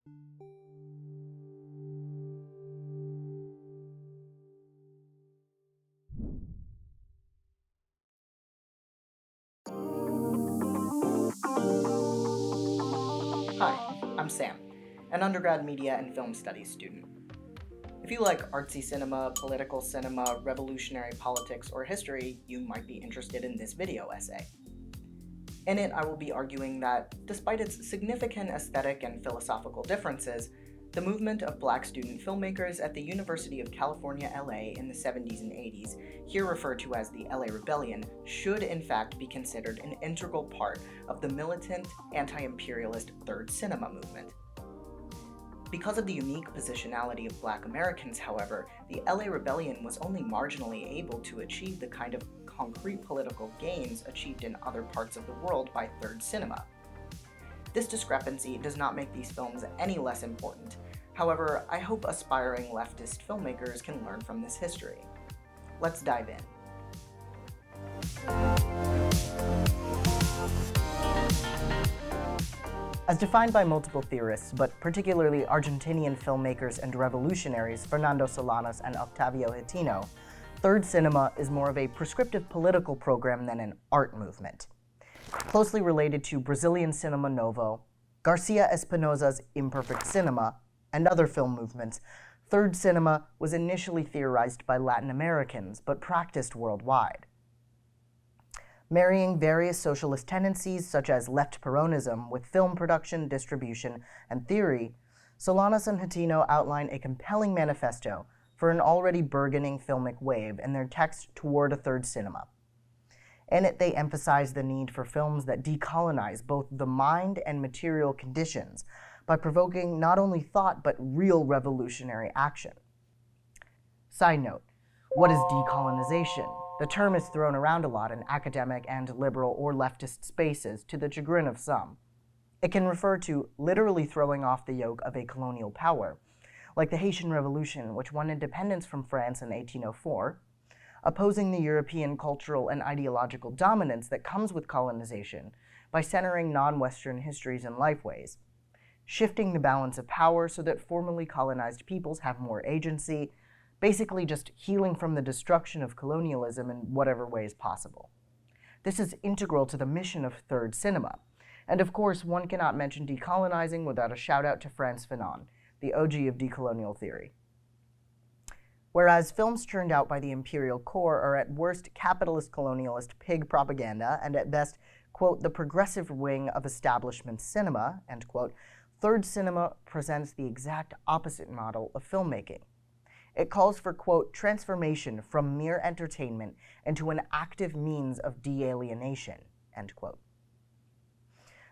Hi, I'm Sam, an undergrad media and film studies student. If you like artsy cinema, political cinema, revolutionary politics, or history, you might be interested in this video essay. In it, I will be arguing that, despite its significant aesthetic and philosophical differences, the movement of Black student filmmakers at the University of California, LA in the 70s and 80s, here referred to as the LA Rebellion, should in fact be considered an integral part of the militant, anti-imperialist Third Cinema movement. Because of the unique positionality of Black Americans, however, the LA Rebellion was only marginally able to achieve the kind of concrete political gains achieved in other parts of the world by Third Cinema. This discrepancy does not make these films any less important. However, I hope aspiring leftist filmmakers can learn from this history. Let's dive in. As defined by multiple theorists, but particularly Argentinian filmmakers and revolutionaries Fernando Solanas and Octavio Hitino, Third Cinema is more of a prescriptive political program than an art movement. Closely related to Brazilian cinema novo, Garcia Espinosa's imperfect cinema, and other film movements, Third Cinema was initially theorized by Latin Americans, but practiced worldwide. Marrying various socialist tendencies such as left Peronism with film production, distribution, and theory, Solanas and Hitino outline a compelling manifesto for an already burgeoning filmic wave in their text Toward a Third Cinema. In it, they emphasize the need for films that decolonize both the mind and material conditions by provoking not only thought but real revolutionary action. Side note, what is decolonization? The term is thrown around a lot in academic and liberal or leftist spaces to the chagrin of some. It can refer to literally throwing off the yoke of a colonial power, like the Haitian Revolution, which won independence from France in 1804, opposing the European cultural and ideological dominance that comes with colonization by centering non-Western histories and lifeways, shifting the balance of power so that formerly colonized peoples have more agency, basically just healing from the destruction of colonialism in whatever ways possible. This is integral to the mission of Third Cinema, and of course one cannot mention decolonizing without a shout out to Frantz Fanon, the OG of decolonial theory. Whereas films churned out by the Imperial Core are at worst capitalist colonialist pig propaganda and at best, quote, the progressive wing of establishment cinema, end quote, Third Cinema presents the exact opposite model of filmmaking. It calls for, quote, transformation from mere entertainment into an active means of de-alienation, end quote.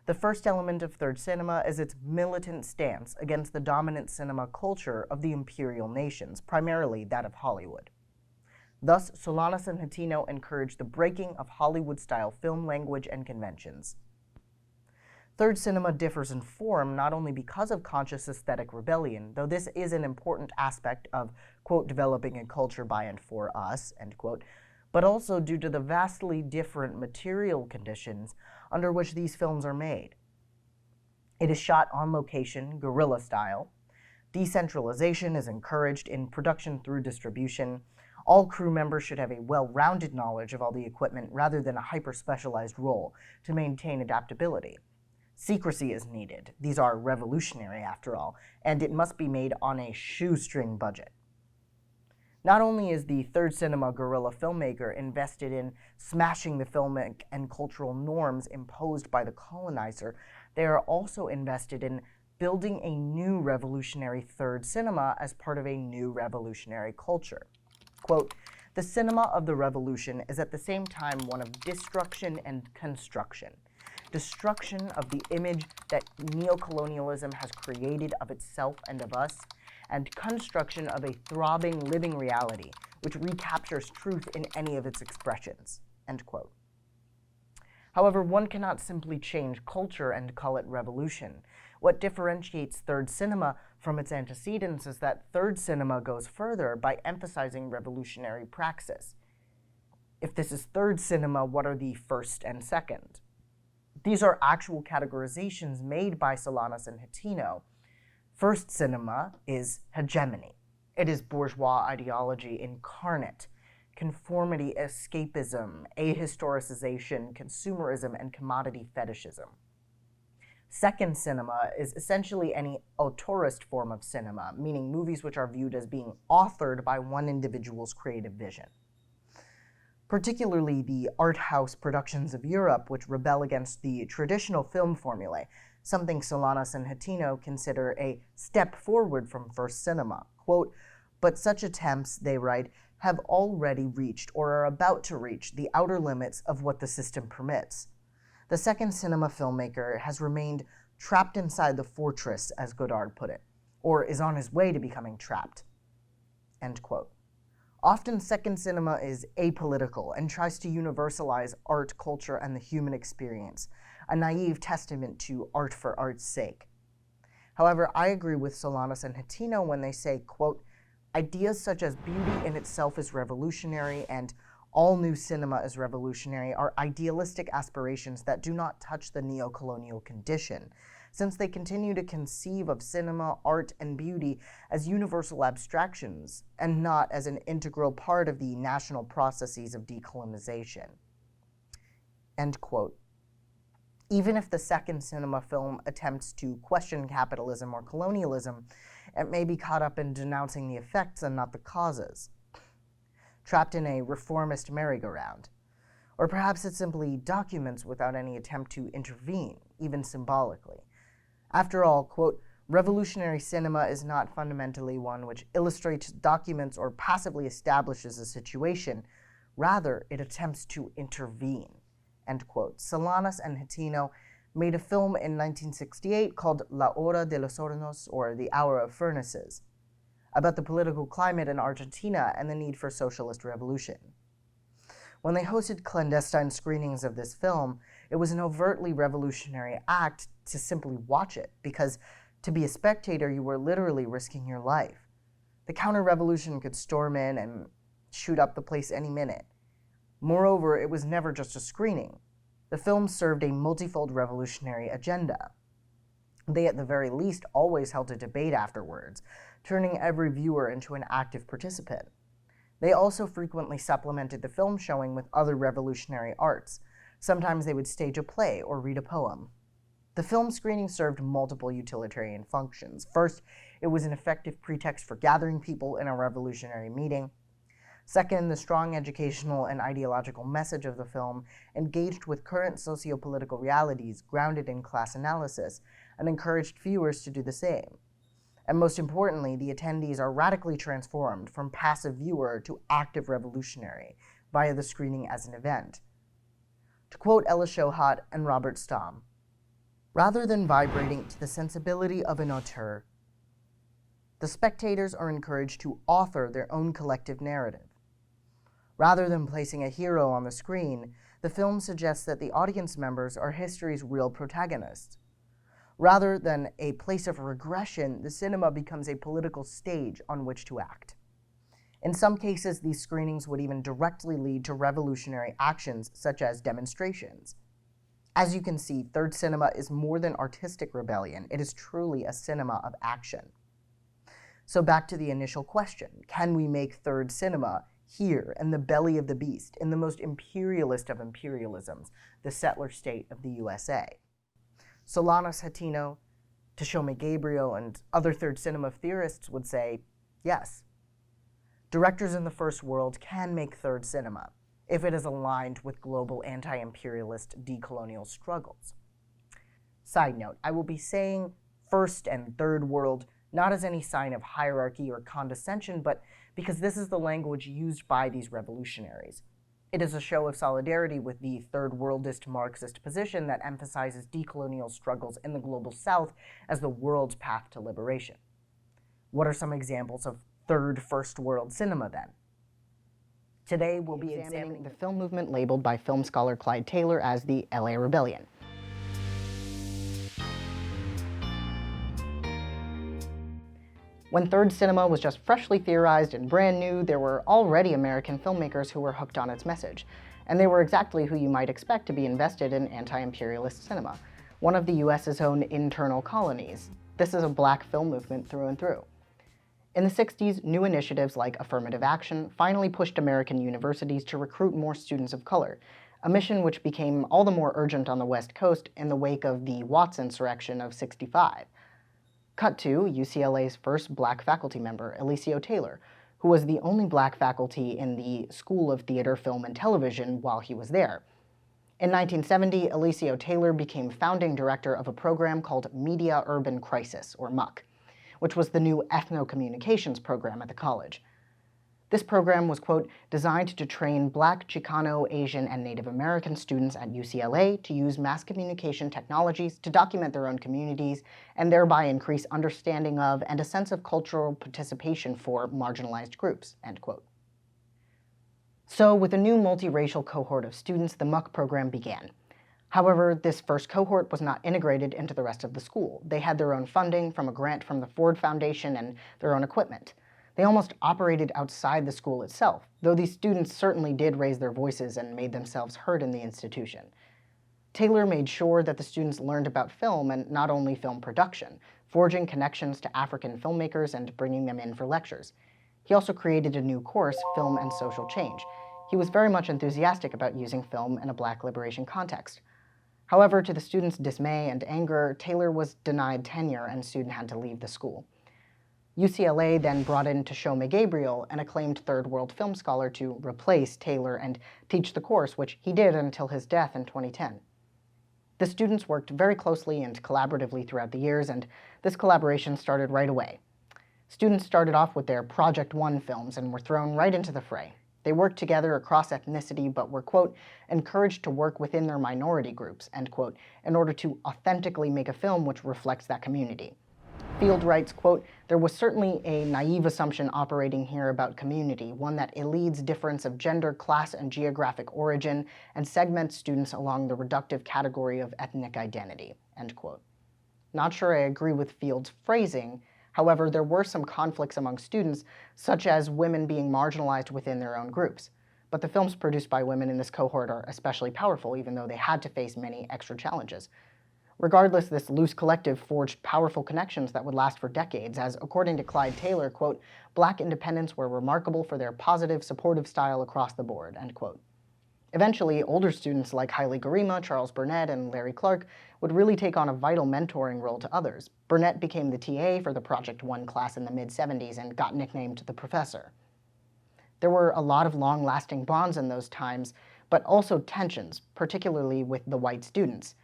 The first element of Third Cinema is its militant stance against the dominant cinema culture of the imperial nations, primarily that of Hollywood. Thus, Solanas and Hitino encourage the breaking of Hollywood-style film language and conventions. Third Cinema differs in form not only because of conscious aesthetic rebellion, though this is an important aspect of, quote, developing a culture by and for us, end quote, but also due to the vastly different material conditions under which these films are made. It is shot on location, guerrilla style. Decentralization is encouraged in production through distribution. All crew members should have a well-rounded knowledge of all the equipment rather than a hyper-specialized role to maintain adaptability. Secrecy is needed. These are revolutionary after all, and it must be made on a shoestring budget. Not only is the Third Cinema guerrilla filmmaker invested in smashing the filmic and cultural norms imposed by the colonizer, they are also invested in building a new revolutionary Third Cinema as part of a new revolutionary culture. Quote, the cinema of the revolution is at the same time one of destruction and construction. Destruction of the image that neocolonialism has created of itself and of us, and construction of a throbbing, living reality which recaptures truth in any of its expressions, end quote. However, one cannot simply change culture and call it revolution. What differentiates Third Cinema from its antecedents is that Third Cinema goes further by emphasizing revolutionary praxis. If this is Third Cinema, what are the first and second? These are actual categorizations made by Solanas and Hitino. First cinema is hegemony. It is bourgeois ideology incarnate, conformity, escapism, ahistoricization, consumerism, and commodity fetishism. Second cinema is essentially any autorist form of cinema, meaning movies which are viewed as being authored by one individual's creative vision. Particularly the art house productions of Europe, which rebel against the traditional film formulae, something Solanas and Hatino consider a step forward from first cinema. Quote, "But such attempts," they write, "have already reached or are about to reach the outer limits of what the system permits. The second cinema filmmaker has remained trapped inside the fortress," as Godard put it, or is on his way to becoming trapped. End quote. Often second cinema is apolitical and tries to universalize art, culture, and the human experience, a naive testament to art for art's sake. However, I agree with Solanas and Hatino when they say, quote, "Ideas such as beauty in itself is revolutionary and all new cinema is revolutionary are idealistic aspirations that do not touch the neo-colonial condition, since they continue to conceive of cinema, art, and beauty as universal abstractions and not as an integral part of the national processes of decolonization." End quote. Even if the second cinema film attempts to question capitalism or colonialism, it may be caught up in denouncing the effects and not the causes, trapped in a reformist merry-go-round. Or perhaps it simply documents without any attempt to intervene, even symbolically. After all, quote, "Revolutionary cinema is not fundamentally one which illustrates, documents, or passively establishes a situation. Rather, it attempts to intervene." End quote. Solanas and Hatino made a film in 1968 called La Hora de los Hornos, or The Hour of Furnaces, about the political climate in Argentina and the need for socialist revolution. When they hosted clandestine screenings of this film, it was an overtly revolutionary act to simply watch it, because to be a spectator, you were literally risking your life. The counter-revolution could storm in and shoot up the place any minute. Moreover, it was never just a screening. The film served a multifold revolutionary agenda. They, at the very least, always held a debate afterwards, turning every viewer into an active participant. They also frequently supplemented the film showing with other revolutionary arts. Sometimes they would stage a play or read a poem. The film screening served multiple utilitarian functions. First, it was an effective pretext for gathering people in a revolutionary meeting. Second, the strong educational and ideological message of the film engaged with current socio-political realities grounded in class analysis and encouraged viewers to do the same. And most importantly, the attendees are radically transformed from passive viewer to active revolutionary via the screening as an event. To quote Ella Shohat and Robert Stom, "Rather than vibrating to the sensibility of an auteur, the spectators are encouraged to author their own collective narrative. Rather than placing a hero on the screen, the film suggests that the audience members are history's real protagonists. Rather than a place of regression, the cinema becomes a political stage on which to act." In some cases, these screenings would even directly lead to revolutionary actions, such as demonstrations. As you can see, third cinema is more than artistic rebellion. It is truly a cinema of action. So back to the initial question, can we make third cinema here in the belly of the beast, in the most imperialist of imperialisms, the settler state of the USA? Solanas, Hatino, Tashome Gabriel, and other third cinema theorists would say, yes. Directors in the first world can make third cinema if it is aligned with global anti-imperialist decolonial struggles. Side note, I will be saying first and third world not as any sign of hierarchy or condescension, but because this is the language used by these revolutionaries. It is a show of solidarity with the third worldist Marxist position that emphasizes decolonial struggles in the global south as the world's path to liberation. What are some examples of third first world cinema then? Today we'll be examining the film movement labeled by film scholar Clyde Taylor as the LA Rebellion. When third cinema was just freshly theorized and brand new, there were already American filmmakers who were hooked on its message, and they were exactly who you might expect to be invested in anti-imperialist cinema. one of the US's own internal colonies. This is a black film movement through and through. In the 60s, new initiatives like affirmative action finally pushed American universities to recruit more students of color, a mission which became all the more urgent on the West Coast in the wake of the Watts insurrection of '65. Cut to UCLA's first black faculty member, Eliseo Taylor, who was the only black faculty in the School of Theater, Film, and Television while he was there. In 1970, Eliseo Taylor became founding director of a program called Media Urban Crisis, or MUC, which was the new ethno-communications program at the college. This program was, quote, designed to train Black, Chicano, Asian, and Native American students at UCLA to use mass communication technologies to document their own communities and thereby increase understanding of and a sense of cultural participation for marginalized groups, end quote. So, with a new multiracial cohort of students, the MUC program began. However, this first cohort was not integrated into the rest of the school. They had their own funding from a grant from the Ford Foundation and their own equipment. They almost operated outside the school itself, though these students certainly did raise their voices and made themselves heard in the institution. Taylor made sure that the students learned about film and not only film production, forging connections to African filmmakers and bringing them in for lectures. He also created a new course, Film and Social Change. He was very much enthusiastic about using film in a Black liberation context. However, to the students' dismay and anger, Taylor was denied tenure and soon had to leave the school. UCLA then brought in Tashome Gabriel, an acclaimed third world film scholar, to replace Taylor and teach the course, which he did until his death in 2010. The students worked very closely and collaboratively throughout the years, and this collaboration started right away. Students started off with their Project One films and were thrown right into the fray. They worked together across ethnicity, but were, quote, encouraged to work within their minority groups, end quote, in order to authentically make a film which reflects that community. Field writes, quote, there was certainly a naive assumption operating here about community, one that elides difference of gender, class, and geographic origin, and segments students along the reductive category of ethnic identity, end quote. Not sure I agree with Field's phrasing. However, there were some conflicts among students, such as women being marginalized within their own groups. But the films produced by women in this cohort are especially powerful, even though they had to face many extra challenges. Regardless, this loose collective forged powerful connections that would last for decades, as according to Clyde Taylor, quote, Black independents were remarkable for their positive, supportive style across the board, end quote. Eventually, older students like Haile Garima, Charles Burnett, and Larry Clark would really take on a vital mentoring role to others. Burnett became the TA for the Project One class in the mid-'70s and got nicknamed the Professor. There were a lot of long-lasting bonds in those times, but also tensions, particularly with the white students.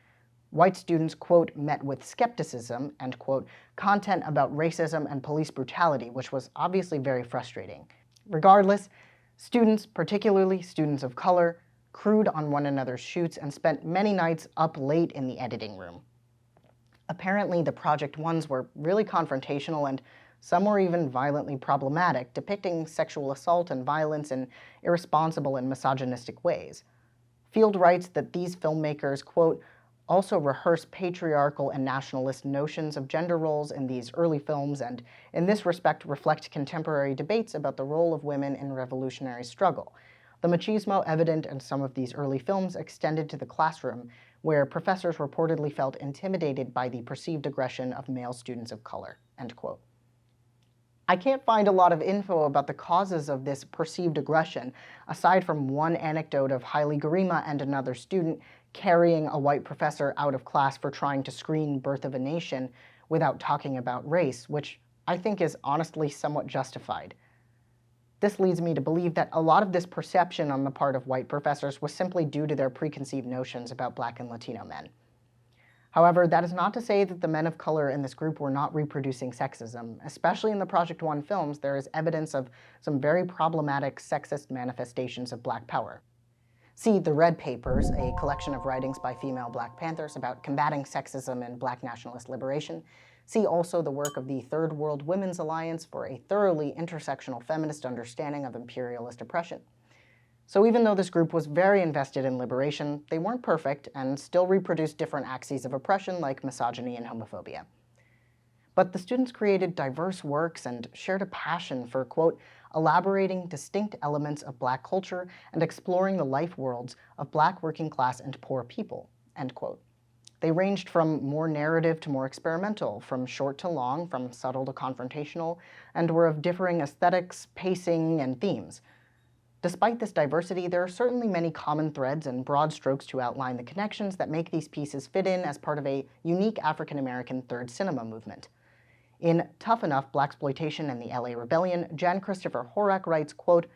White students, quote, met with skepticism, end quote, content about racism and police brutality, which was obviously very frustrating. Regardless, students, particularly students of color, crewed on one another's shoots and spent many nights up late in the editing room. Apparently, the Project Ones were really confrontational, and some were even violently problematic, depicting sexual assault and violence in irresponsible and misogynistic ways. Field writes that these filmmakers, quote, also rehearse patriarchal and nationalist notions of gender roles in these early films, and in this respect reflect contemporary debates about the role of women in revolutionary struggle. The machismo evident in some of these early films extended to the classroom, where professors reportedly felt intimidated by the perceived aggression of male students of color, end quote. I can't find a lot of info about the causes of this perceived aggression, aside from one anecdote of Haile Garima and another student carrying a white professor out of class for trying to screen Birth of a Nation without talking about race, which I think is honestly somewhat justified. This leads me to believe that a lot of this perception on the part of white professors was simply due to their preconceived notions about Black and Latino men. However, that is not to say that the men of color in this group were not reproducing sexism. Especially in the Project One films, there is evidence of some very problematic sexist manifestations of Black power. See The Red Papers, a collection of writings by female Black Panthers about combating sexism and Black nationalist liberation. See also the work of the Third World Women's Alliance for a thoroughly intersectional feminist understanding of imperialist oppression. So even though this group was very invested in liberation, they weren't perfect and still reproduced different axes of oppression like misogyny and homophobia. But the students created diverse works and shared a passion for, quote, elaborating distinct elements of Black culture and exploring the life worlds of Black working class and poor people, end quote. They ranged from more narrative to more experimental, from short to long, from subtle to confrontational, and were of differing aesthetics, pacing, and themes. Despite this diversity, there are certainly many common threads and broad strokes to outline the connections that make these pieces fit in as part of a unique African-American third cinema movement. In Tough Enough, Blaxploitation and the LA Rebellion, Jan Christopher Horak writes, quote,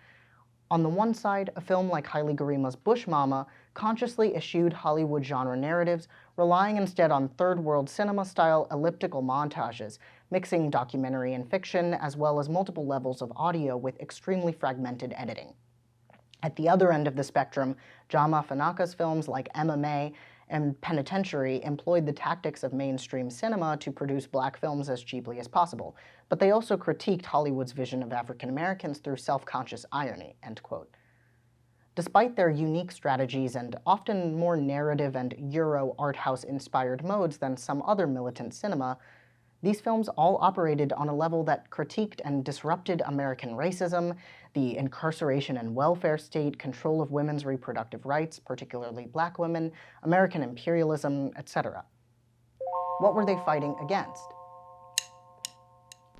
"On the one side, a film like Haile Garima's Bush Mama consciously eschewed Hollywood genre narratives, relying instead on third-world cinema-style elliptical montages, mixing documentary and fiction, as well as multiple levels of audio with extremely fragmented editing. At the other end of the spectrum, Jama Fanaka's films like MMA and Penitentiary employed the tactics of mainstream cinema to produce black films as cheaply as possible, but they also critiqued Hollywood's vision of African Americans through self-conscious irony," end quote. Despite their unique strategies and often more narrative and Euro art house-inspired modes than some other militant cinema, these films all operated on a level that critiqued and disrupted American racism, the incarceration and welfare state, control of women's reproductive rights, particularly black women, American imperialism, etc. What were they fighting against?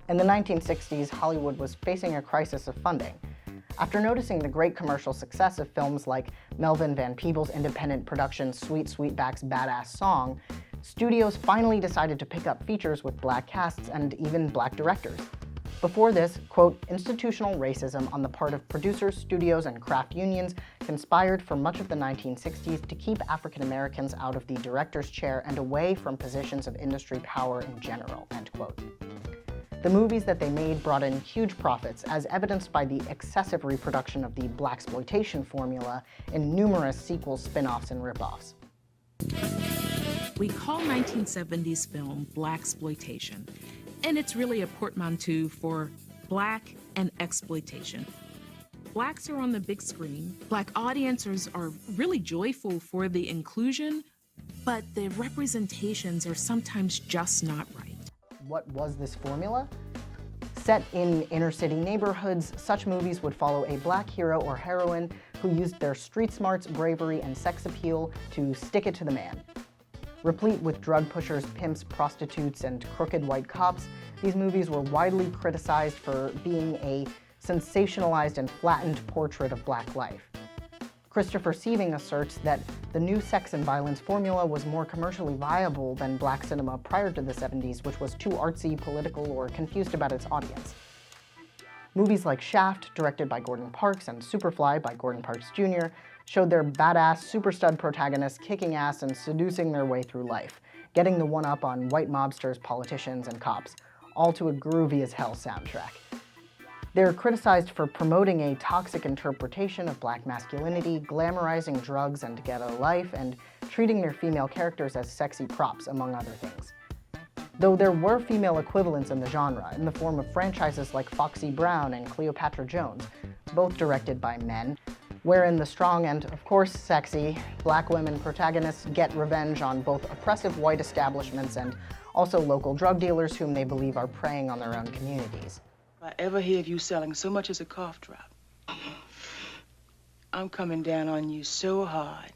In the 1960s, Hollywood was facing a crisis of funding. After noticing the great commercial success of films like Melvin Van Peebles' independent production Sweet Sweetback's Badass Song, studios finally decided to pick up features with black casts and even black directors. Before this, quote, "institutional racism on the part of producers, studios, and craft unions conspired for much of the 1960s to keep African Americans out of the director's chair and away from positions of industry power in general," end quote. The movies that they made brought in huge profits, as evidenced by the excessive reproduction of the blaxploitation formula in numerous sequels, spin-offs, and rip-offs. We call 1970s film blaxploitation, and it's really a portmanteau for black and exploitation. Blacks are on the big screen. Black audiences are really joyful for the inclusion, but the representations are sometimes just not right. What was this formula? Set in inner-city neighborhoods, such movies would follow a black hero or heroine who used their street smarts, bravery, and sex appeal to stick it to the man. Replete with drug pushers, pimps, prostitutes, and crooked white cops, these movies were widely criticized for being a sensationalized and flattened portrait of black life. Christopher Sieving asserts that the new sex and violence formula was more commercially viable than black cinema prior to the 70s, which was too artsy, political, or confused about its audience. Movies like Shaft, directed by Gordon Parks, and Superfly by Gordon Parks Jr., showed their badass, super stud protagonists kicking ass and seducing their way through life, getting the one-up on white mobsters, politicians, and cops, all to a groovy as hell soundtrack. They're criticized for promoting a toxic interpretation of black masculinity, glamorizing drugs and ghetto life, and treating their female characters as sexy props, among other things. Though there were female equivalents in the genre, in the form of franchises like Foxy Brown and Cleopatra Jones, both directed by men, wherein the strong and, of course, sexy black women protagonists get revenge on both oppressive white establishments and also local drug dealers whom they believe are preying on their own communities. If I ever hear of you selling so much as a cough drop, I'm coming down on you so hard.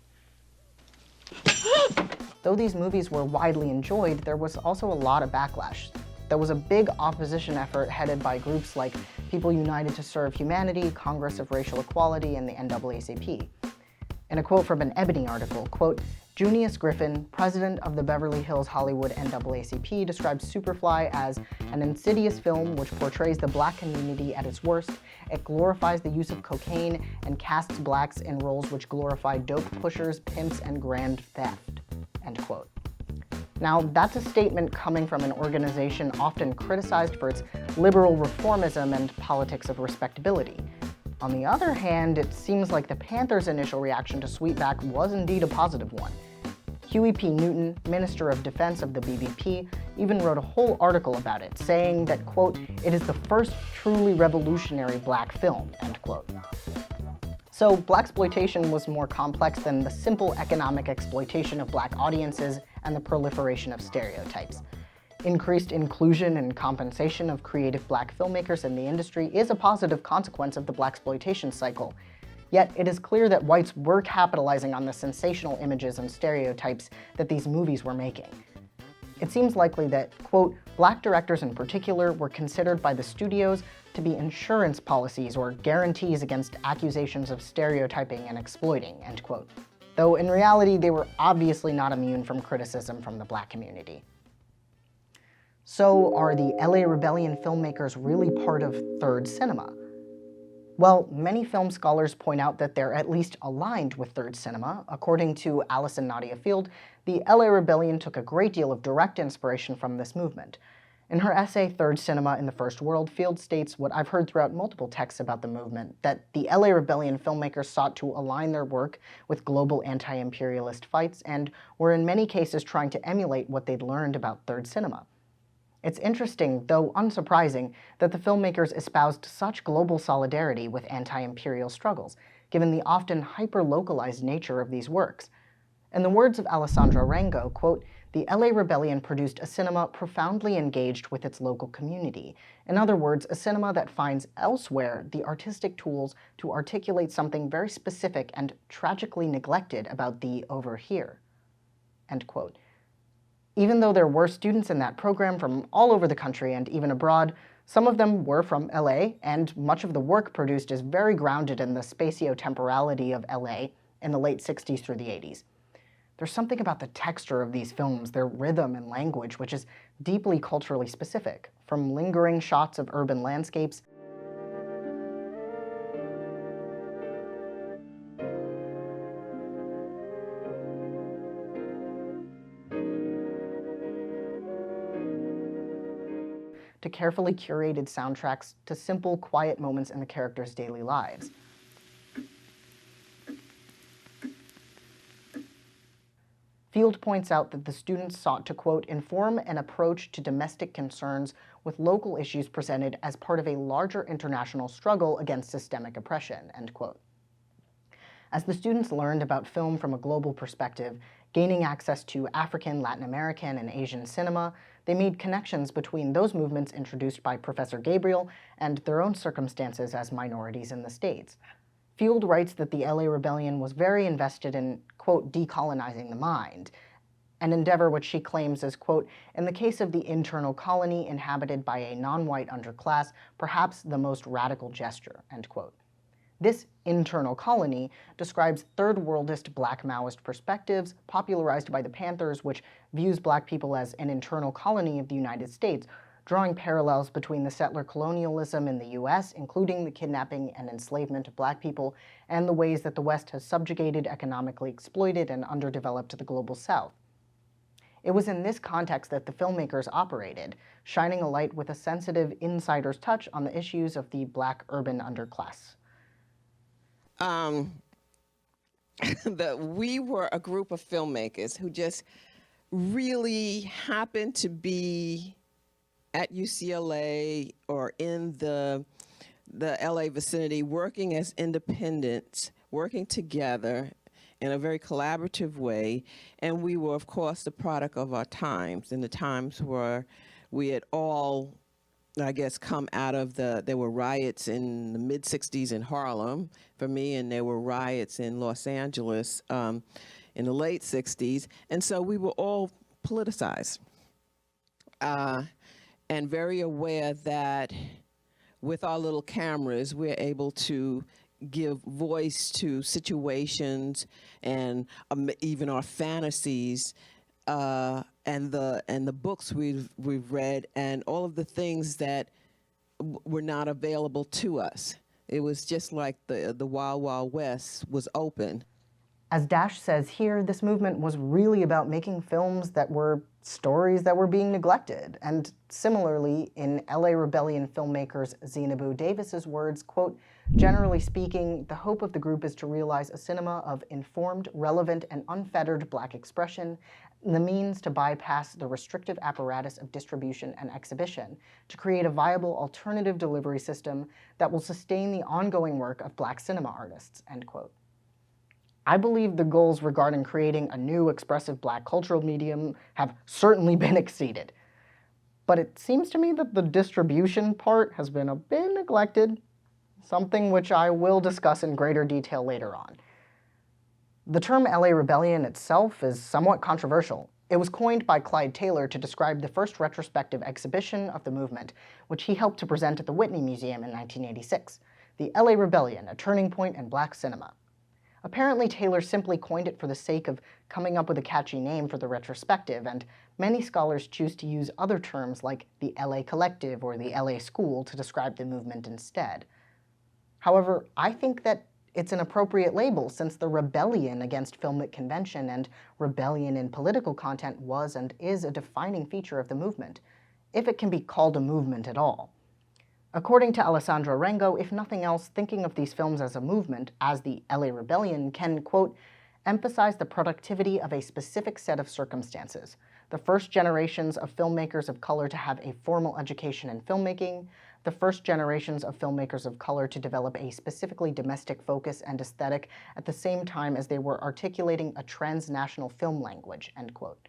Though these movies were widely enjoyed, there was also a lot of backlash. There was a big opposition effort headed by groups like People United to Serve Humanity, Congress of Racial Equality, and the NAACP. In a quote from an Ebony article, quote, "Junius Griffin, president of the Beverly Hills Hollywood NAACP, describes Superfly as an insidious film which portrays the black community at its worst. It glorifies the use of cocaine and casts blacks in roles which glorify dope pushers, pimps, and grand theft," end quote. Now, that's a statement coming from an organization often criticized for its liberal reformism and politics of respectability. On the other hand, it seems like the Panthers' initial reaction to Sweetback was indeed a positive one. Huey P. Newton, Minister of Defense of the BVP, even wrote a whole article about it, saying that, quote, "it is the first truly revolutionary black film," end quote. So blaxploitation was more complex than the simple economic exploitation of black audiences and the proliferation of stereotypes. Increased inclusion and compensation of creative black filmmakers in the industry is a positive consequence of the blaxploitation cycle. Yet it is clear that whites were capitalizing on the sensational images and stereotypes that these movies were making. It seems likely that, quote, black directors in particular were considered by the studios to be insurance policies or guarantees against accusations of stereotyping and exploiting, end quote. Though in reality, they were obviously not immune from criticism from the black community. So are the LA Rebellion filmmakers really part of third cinema? Well, many film scholars point out that they're at least aligned with third cinema. According to Alice and Nadia Field, the LA Rebellion took a great deal of direct inspiration from this movement. In her essay, Third Cinema in the First World, Field states what I've heard throughout multiple texts about the movement, that the LA Rebellion filmmakers sought to align their work with global anti-imperialist fights and were in many cases trying to emulate what they'd learned about third cinema. It's interesting, though unsurprising, that the filmmakers espoused such global solidarity with anti-imperial struggles, given the often hyper-localized nature of these works. In the words of Alessandra Rango, quote, "The LA Rebellion produced a cinema profoundly engaged with its local community. In other words, a cinema that finds elsewhere the artistic tools to articulate something very specific and tragically neglected about the over here." End quote. Even though there were students in that program from all over the country and even abroad, some of them were from LA, and much of the work produced is very grounded in the spatio-temporality of LA in the late 60s through the 80s. There's something about the texture of these films, their rhythm and language, which is deeply culturally specific, from lingering shots of urban landscapes to carefully curated soundtracks to simple, quiet moments in the characters' daily lives. Field points out that the students sought to, quote, inform an approach to domestic concerns with local issues presented as part of a larger international struggle against systemic oppression, end quote. As the students learned about film from a global perspective, gaining access to African, Latin American, and Asian cinema, they made connections between those movements introduced by Professor Gabriel and their own circumstances as minorities in the States. Field writes that the LA Rebellion was very invested in, quote, decolonizing the mind, an endeavor which she claims is, quote, in the case of the internal colony inhabited by a non-white underclass, perhaps the most radical gesture, end quote. This internal colony describes third worldist black Maoist perspectives popularized by the Panthers, which views black people as an internal colony of the United States, drawing parallels between the settler colonialism in the US, including the kidnapping and enslavement of black people, and the ways that the West has subjugated, economically exploited, and underdeveloped the global South. It was in this context that the filmmakers operated, shining a light with a sensitive insider's touch on the issues of the black urban underclass. We were a group of filmmakers who just really happened to be at UCLA or in the LA vicinity, working as independents, working together in a very collaborative way. And we were, of course, the product of our times, and the times where we had all, I guess, come out of there were riots in the mid-60s in Harlem for me, and there were riots in Los Angeles in the late 60s. And so we were all politicized and very aware that with our little cameras, we're able to give voice to situations and even our fantasies and the books we've read and all of the things that were not available to us. It was just like the Wild Wild West was open. As Dash says here, this movement was really about making films that were stories that were being neglected. And similarly, in LA Rebellion filmmakers Zinabu Davis's words, quote, generally speaking, the hope of the group is to realize a cinema of informed, relevant, and unfettered black expression, the means to bypass the restrictive apparatus of distribution and exhibition, to create a viable alternative delivery system that will sustain the ongoing work of black cinema artists, end quote. I believe the goals regarding creating a new expressive black cultural medium have certainly been exceeded. But it seems to me that the distribution part has been a bit neglected. something which I will discuss in greater detail later on. The term LA Rebellion itself is somewhat controversial. It was coined by Clyde Taylor to describe the first retrospective exhibition of the movement, which he helped to present at the Whitney Museum in 1986, the LA Rebellion, a turning point in black cinema. Apparently, Taylor simply coined it for the sake of coming up with a catchy name for the retrospective, and many scholars choose to use other terms like the LA Collective or the LA School to describe the movement instead. However, I think that it's an appropriate label since the rebellion against filmic convention and rebellion in political content was and is a defining feature of the movement, if it can be called a movement at all. According to Alessandro Rengo, if nothing else, thinking of these films as a movement, as the LA Rebellion, can, quote, emphasize the productivity of a specific set of circumstances, the first generations of filmmakers of color to have a formal education in filmmaking, the first generations of filmmakers of color to develop a specifically domestic focus and aesthetic at the same time as they were articulating a transnational film language, end quote.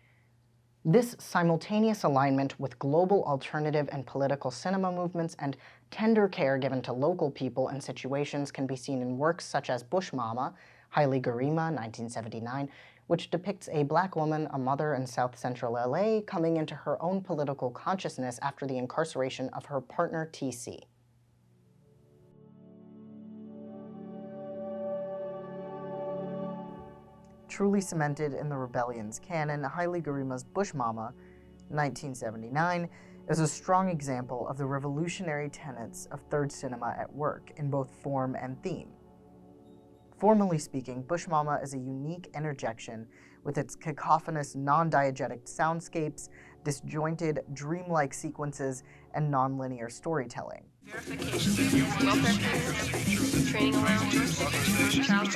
This simultaneous alignment with global alternative and political cinema movements and tender care given to local people and situations can be seen in works such as Bush Mama, Haile Gerima, 1979, which depicts a black woman, a mother in South Central LA, coming into her own political consciousness after the incarceration of her partner TC. Truly cemented in the rebellion's canon, Haile Gerima's Bush Mama, 1979, is a strong example of the revolutionary tenets of third cinema at work in both form and theme. Formally speaking, Bush Mama is a unique interjection with its cacophonous, non-diegetic soundscapes, disjointed, dreamlike sequences, and non-linear storytelling. Verification, welfare payments, training allowances, child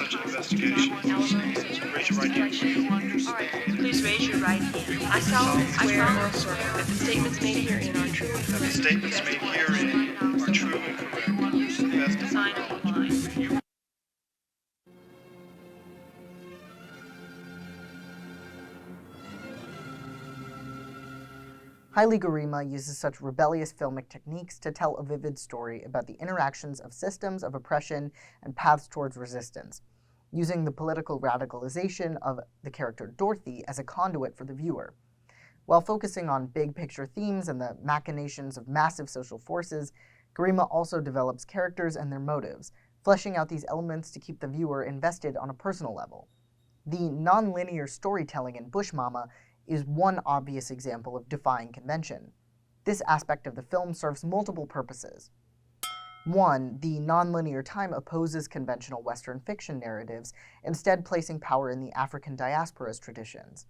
Raise your right hand. All right, please raise your right hand. I solemnly swear or affirm that the statements made herein are true and correct. The statements made herein are true and correct. Best Sign on the line. Haile Gerima uses such rebellious filmic techniques to tell a vivid story about the interactions of systems of oppression and paths towards resistance, using the political radicalization of the character Dorothy as a conduit for the viewer. While focusing on big-picture themes and the machinations of massive social forces, Gerima also develops characters and their motives, fleshing out these elements to keep the viewer invested on a personal level. The non-linear storytelling in Bush Mama is one obvious example of defying convention. This aspect of the film serves multiple purposes. One, the nonlinear time opposes conventional Western fiction narratives, instead placing power in the African diaspora's traditions.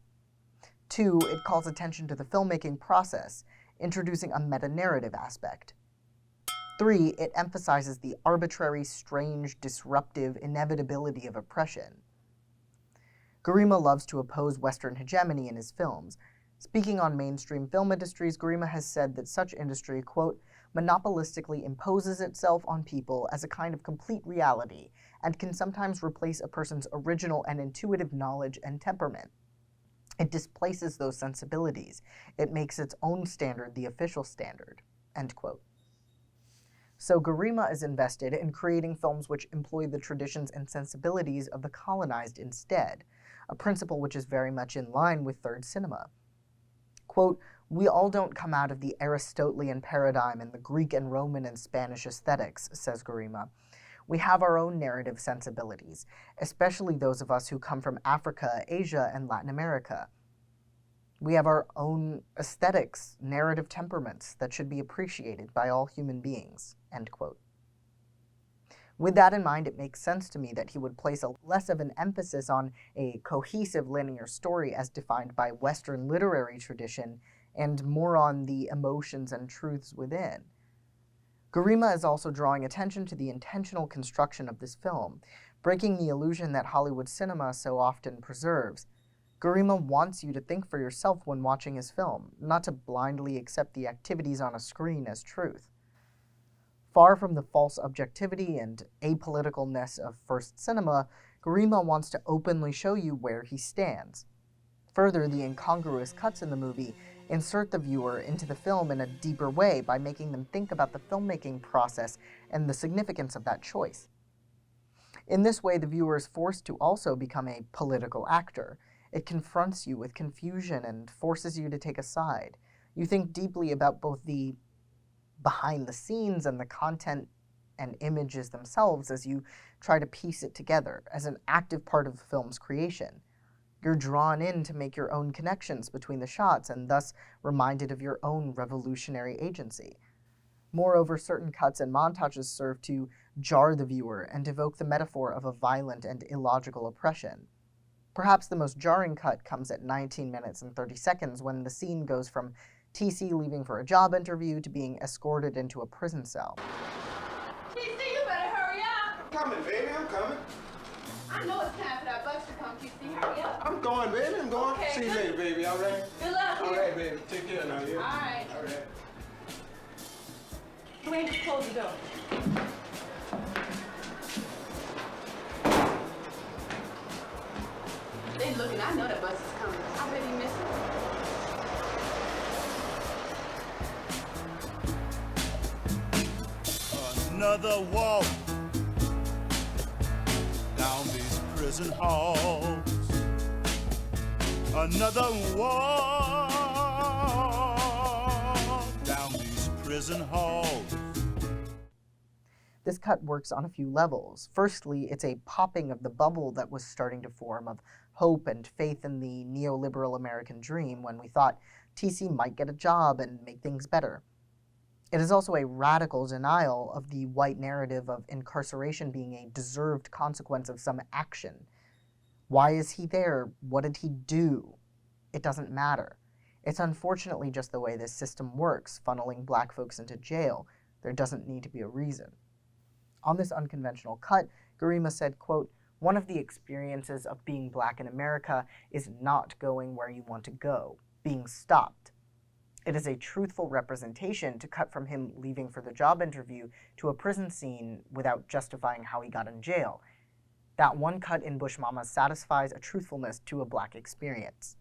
Two, it calls attention to the filmmaking process, introducing a meta-narrative aspect. Three, it emphasizes the arbitrary, strange, disruptive inevitability of oppression. Gerima loves to oppose Western hegemony in his films. Speaking on mainstream film industries, Gerima has said that such industry, quote, monopolistically imposes itself on people as a kind of complete reality and can sometimes replace a person's original and intuitive knowledge and temperament. It displaces those sensibilities. It makes its own standard the official standard, end quote. So Gerima is invested in creating films which employ the traditions and sensibilities of the colonized instead, a principle which is very much in line with third cinema. Quote, we all don't come out of the Aristotelian paradigm and the Greek and Roman and Spanish aesthetics, says Gerima. We have our own narrative sensibilities, especially those of us who come from Africa, Asia, and Latin America. We have our own aesthetics, narrative temperaments that should be appreciated by all human beings, end quote. With that in mind, it makes sense to me that he would place less of an emphasis on a cohesive linear story as defined by Western literary tradition and more on the emotions and truths within. Gerima is also drawing attention to the intentional construction of this film, breaking the illusion that Hollywood cinema so often preserves. Gerima wants you to think for yourself when watching his film, not to blindly accept the activities on a screen as truth. Far from the false objectivity and apoliticalness of first cinema, Gerima wants to openly show you where he stands. Further, the incongruous cuts in the movie insert the viewer into the film in a deeper way by making them think about the filmmaking process and the significance of that choice. In this way, the viewer is forced to also become a political actor. It confronts you with confusion and forces you to take a side. You think deeply about both the behind the scenes and the content and images themselves as you try to piece it together as an active part of the film's creation. You're drawn in to make your own connections between the shots and thus reminded of your own revolutionary agency. Moreover, certain cuts and montages serve to jar the viewer and evoke the metaphor of a violent and illogical oppression. Perhaps the most jarring cut comes at 19 minutes and 30 seconds when the scene goes from TC leaving for a job interview to being escorted into a prison cell. TC, you better hurry up! I'm coming, baby, I'm coming. I know it's time for that bus to come, TC. Hurry up. I'm going, baby, I'm going. Okay, See you later, baby, all right? Good luck. All right, baby, take care now, yeah? All right. All right. Wait, just close the door. They looking. I know that bus is coming. I bet he missed it. Another walk down these prison halls. Another walk down these prison halls. This cut works on a few levels. Firstly, it's a popping of the bubble that was starting to form of hope and faith in the neoliberal American dream when we thought TC might get a job and make things better. It is also a radical denial of the white narrative of incarceration being a deserved consequence of some action. Why is he there? What did he do? It doesn't matter. It's unfortunately just the way this system works, funneling black folks into jail. There doesn't need to be a reason. On this unconventional cut, Garima said, quote, "One of the experiences of being black in America is not going where you want to go, being stopped. It is a truthful representation to cut from him leaving for the job interview to a prison scene without justifying how he got in jail. That one cut in Bush Mama satisfies a truthfulness to a black experience."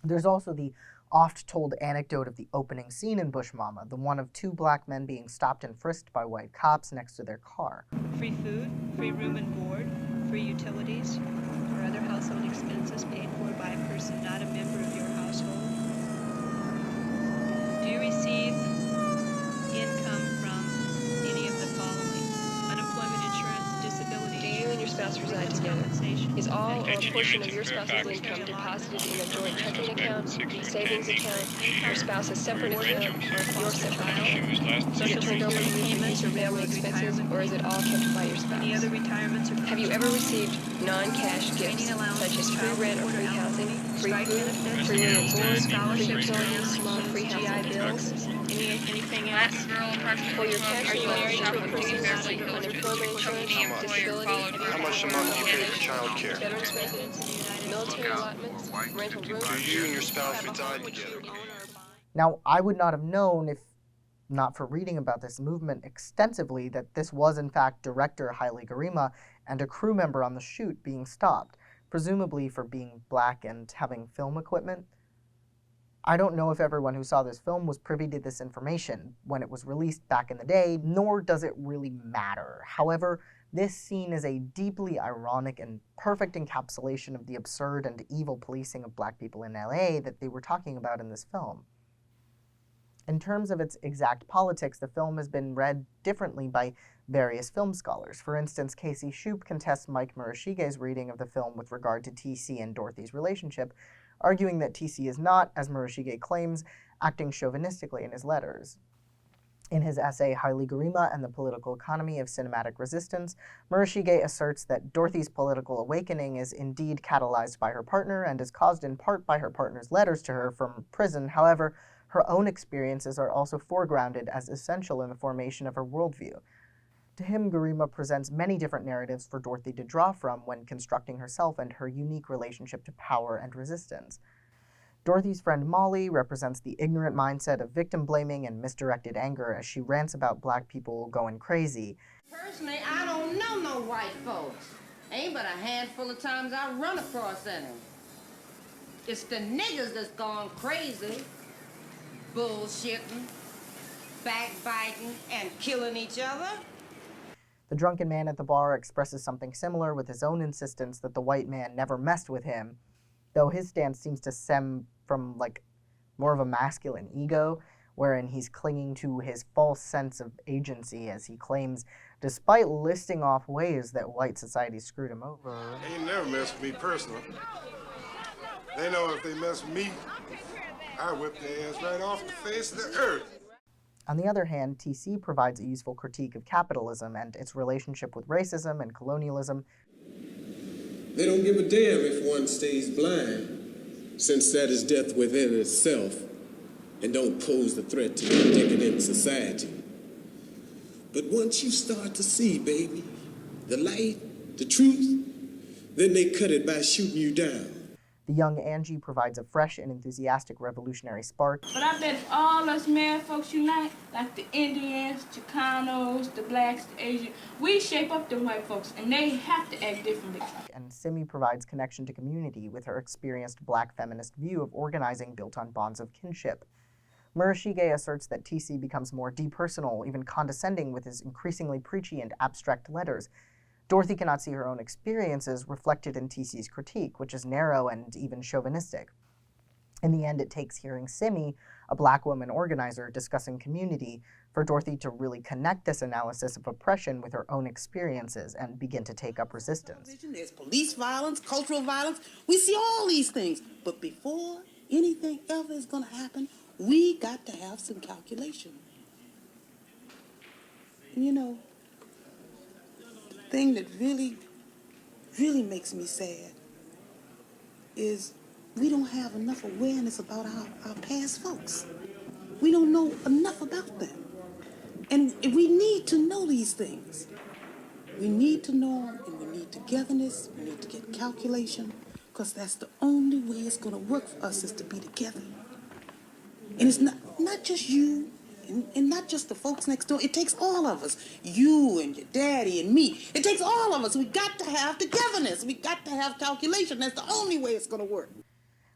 There's also the oft-told anecdote of the opening scene in Bush Mama, the one of two black men being stopped and frisked by white cops next to their car. Free food, free room and board, free utilities, or other household expenses paid for by a person not a member of your household. Do you receive income from any of the following? Unemployment insurance, disability Do you and your spouse reside together? Is all or a portion of your spouse's income deposited in a joint checking account, savings account, your spouse's separate account, or your separate account? Is it turned over to you to use your family expenses, or is it all kept by your spouse? Any other retirements or Have you ever received non-cash gifts, such as free rent or free housing, free food, free room and board, free utilities, free household bills? anything else? For your cash allowance to a person seeking unemployment insurance, disability, How much a month do you pay for child care? veterans residence, military allotments, rental rooms? Do you and your spouse reside together? Now, I would not have known, if not for reading about this movement extensively, that this was in fact director Haile Garima and a crew member on the shoot being stopped, presumably for being black and having film equipment. I don't know if everyone who saw this film was privy to this information when it was released back in the day, nor does it really matter. However, this scene is a deeply ironic and perfect encapsulation of the absurd and evil policing of black people in LA that they were talking about in this film. In terms of its exact politics, the film has been read differently by various film scholars. For instance, Casey Shoup contests Mike Murashige's reading of the film with regard to TC and Dorothy's relationship, arguing that TC is not, as Murashige claims, acting chauvinistically in his letters. In his essay, Haile Garima and the Political Economy of Cinematic Resistance, Murashige asserts that Dorothy's political awakening is indeed catalyzed by her partner and is caused in part by her partner's letters to her from prison. However, her own experiences are also foregrounded as essential in the formation of her worldview. To him, Garima presents many different narratives for Dorothy to draw from when constructing herself and her unique relationship to power and resistance. Dorothy's friend Molly represents the ignorant mindset of victim blaming and misdirected anger as she rants about black people going crazy. Personally, I don't know no white folks. Ain't but a handful of times I run across any. It's the niggas that's gone crazy, bullshitting, backbiting, and killing each other. The drunken man at the bar expresses something similar with his own insistence that the white man never messed with him, though his stance seems to stem from, more of a masculine ego, wherein he's clinging to his false sense of agency as he claims, despite listing off ways that white society screwed him over. They ain't never messed with me personally. They know if they mess with me, I whip their ass right off the face of the earth. On the other hand, TC provides a useful critique of capitalism and its relationship with racism and colonialism. They don't give a damn if one stays blind, since that is death within itself and don't pose the threat to the decadent society. But once you start to see, baby, the light, the truth, then they cut it by shooting you down. The young Angie provides a fresh and enthusiastic revolutionary spark. But I bet if all us mad folks unite, like the Indians, Chicanos, the blacks, the Asians, we shape up the white folks, and they have to act differently. And Simi provides connection to community with her experienced black feminist view of organizing built on bonds of kinship. Murashige asserts that TC becomes more depersonal, even condescending with his increasingly preachy and abstract letters. Dorothy cannot see her own experiences reflected in TC's critique, which is narrow and even chauvinistic. In the end, it takes hearing Simi, a black woman organizer, discussing community, for Dorothy to really connect this analysis of oppression with her own experiences and begin to take up resistance. There's police violence, cultural violence. We see all these things. But before anything ever is going to happen, we got to have some calculation. You know, the thing that really, really makes me sad is we don't have enough awareness about our past folks. We don't know enough about them. And we need to know these things. We need to know them, and we need togetherness, we need to get calculation, because that's the only way it's going to work for us, is to be together. And it's not just you, and not just the folks next door. It takes all of us. You and your daddy and me. It takes all of us. We got to have togetherness. We got to have calculation. That's the only way it's going to work.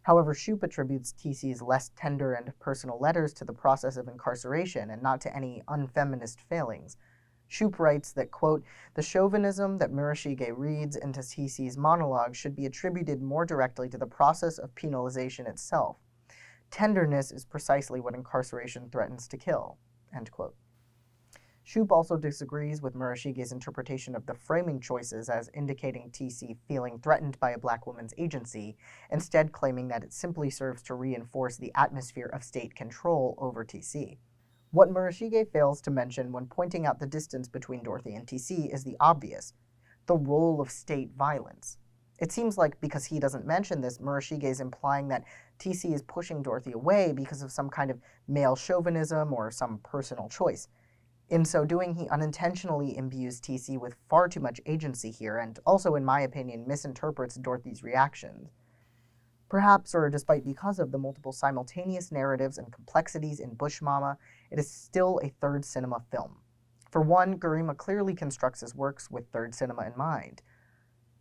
However, Shoup attributes TC's less tender and personal letters to the process of incarceration and not to any unfeminist failings. Shoup writes that, quote, the chauvinism that Murashige reads into TC's monologue should be attributed more directly to the process of penalization itself. Tenderness is precisely what incarceration threatens to kill, end quote. Shoup also disagrees with Murashige's interpretation of the framing choices as indicating TC feeling threatened by a black woman's agency, instead claiming that it simply serves to reinforce the atmosphere of state control over TC. What Murashige fails to mention when pointing out the distance between Dorothy and TC is the obvious, the role of state violence. It seems like because he doesn't mention this, Murashige is implying that TC is pushing Dorothy away because of some kind of male chauvinism or some personal choice. In so doing, he unintentionally imbues TC with far too much agency here, and also, in my opinion, misinterprets Dorothy's reactions. Perhaps, or despite because of the multiple simultaneous narratives and complexities in Bush Mama, it is still a third cinema film. For one, Garima clearly constructs his works with third cinema in mind.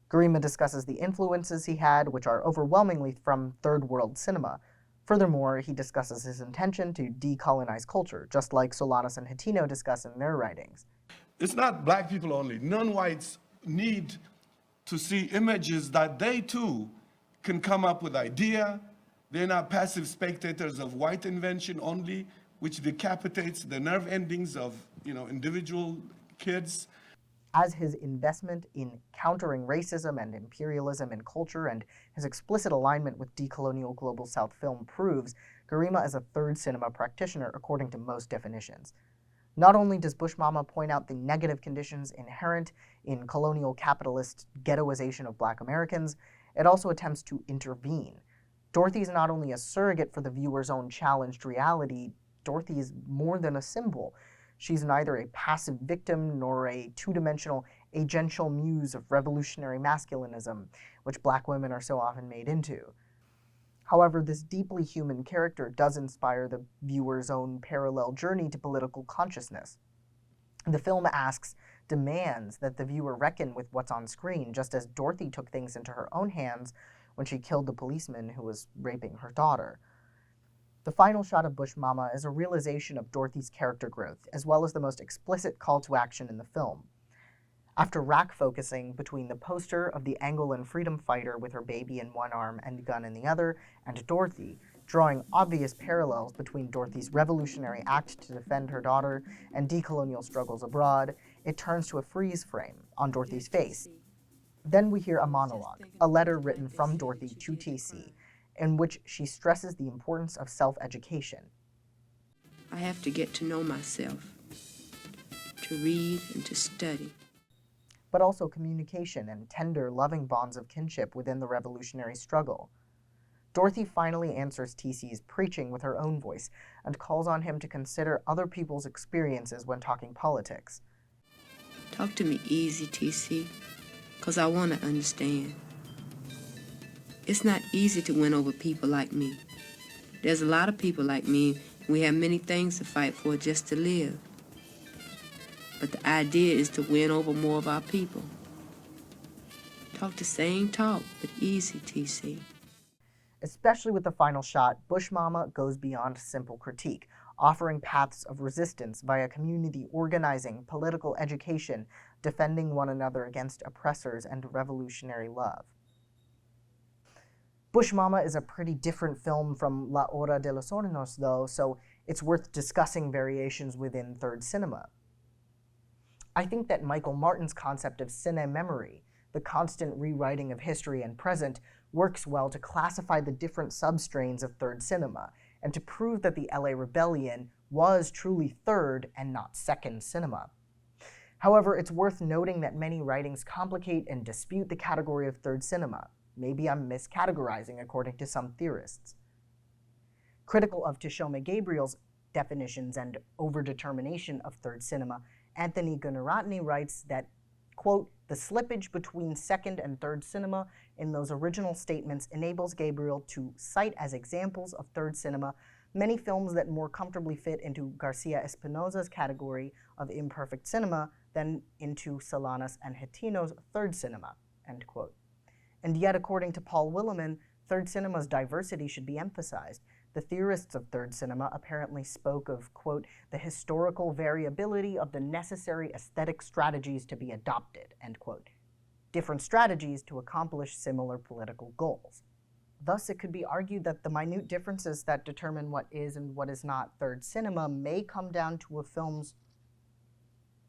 Garima discusses the influences he had, which are overwhelmingly from third world cinema. Furthermore, he discusses his intention to decolonize culture, just like Solanas and Hatino discuss in their writings. It's not black people only. Non-whites need to see images that they too can come up with idea. They're not passive spectators of white invention only, which decapitates the nerve endings of, individual kids. As his investment in countering racism and imperialism in culture and his explicit alignment with decolonial Global South film proves, Garima is a third cinema practitioner according to most definitions. Not only does Bush Mama point out the negative conditions inherent in colonial capitalist ghettoization of black Americans, it also attempts to intervene. Dorothy is not only a surrogate for the viewer's own challenged reality, Dorothy is more than a symbol. She's neither a passive victim nor a two-dimensional agential muse of revolutionary masculinism, which black women are so often made into. However, this deeply human character does inspire the viewer's own parallel journey to political consciousness. The film asks, demands that the viewer reckon with what's on screen, just as Dorothy took things into her own hands when she killed the policeman who was raping her daughter. The final shot of Bush Mama is a realization of Dorothy's character growth, as well as the most explicit call to action in the film. After rack focusing between the poster of the Angolan freedom fighter with her baby in one arm and gun in the other, and Dorothy, drawing obvious parallels between Dorothy's revolutionary act to defend her daughter and decolonial struggles abroad, it turns to a freeze frame on Dorothy's face. Then we hear a monologue, a letter written from Dorothy to TC, in which she stresses the importance of self-education. I have to get to know myself, to read and to study. But also communication and tender, loving bonds of kinship within the revolutionary struggle. Dorothy finally answers TC's preaching with her own voice and calls on him to consider other people's experiences when talking politics. Talk to me easy, TC, 'cause I want to understand. It's not easy to win over people like me. There's a lot of people like me, and we have many things to fight for just to live. But the idea is to win over more of our people. Talk the same talk, but easy, TC. Especially with the final shot, Bush Mama goes beyond simple critique, offering paths of resistance via community organizing, political education, defending one another against oppressors, and revolutionary love. Bush Mama is a pretty different film from La Hora de los Hornos, though, so it's worth discussing variations within third cinema. I think that Michael Martin's concept of cine memory, the constant rewriting of history and present, works well to classify the different substrains of third cinema, and to prove that the LA Rebellion was truly third and not second cinema. However, it's worth noting that many writings complicate and dispute the category of third cinema. Maybe I'm miscategorizing according to some theorists. Critical of Tishome Gabriel's definitions and overdetermination of third cinema, Anthony Gunaratney writes that, quote, "The slippage between second and third cinema in those original statements enables Gabriel to cite as examples of third cinema many films that more comfortably fit into Garcia Espinosa's category of imperfect cinema than into Solanas and Hitino's third cinema," end quote. And yet, according to Paul Williman, third cinema's diversity should be emphasized. The theorists of third cinema apparently spoke of, quote, "the historical variability of the necessary aesthetic strategies to be adopted," end quote. Different strategies to accomplish similar political goals. Thus, it could be argued that the minute differences that determine what is and what is not third cinema may come down to a film's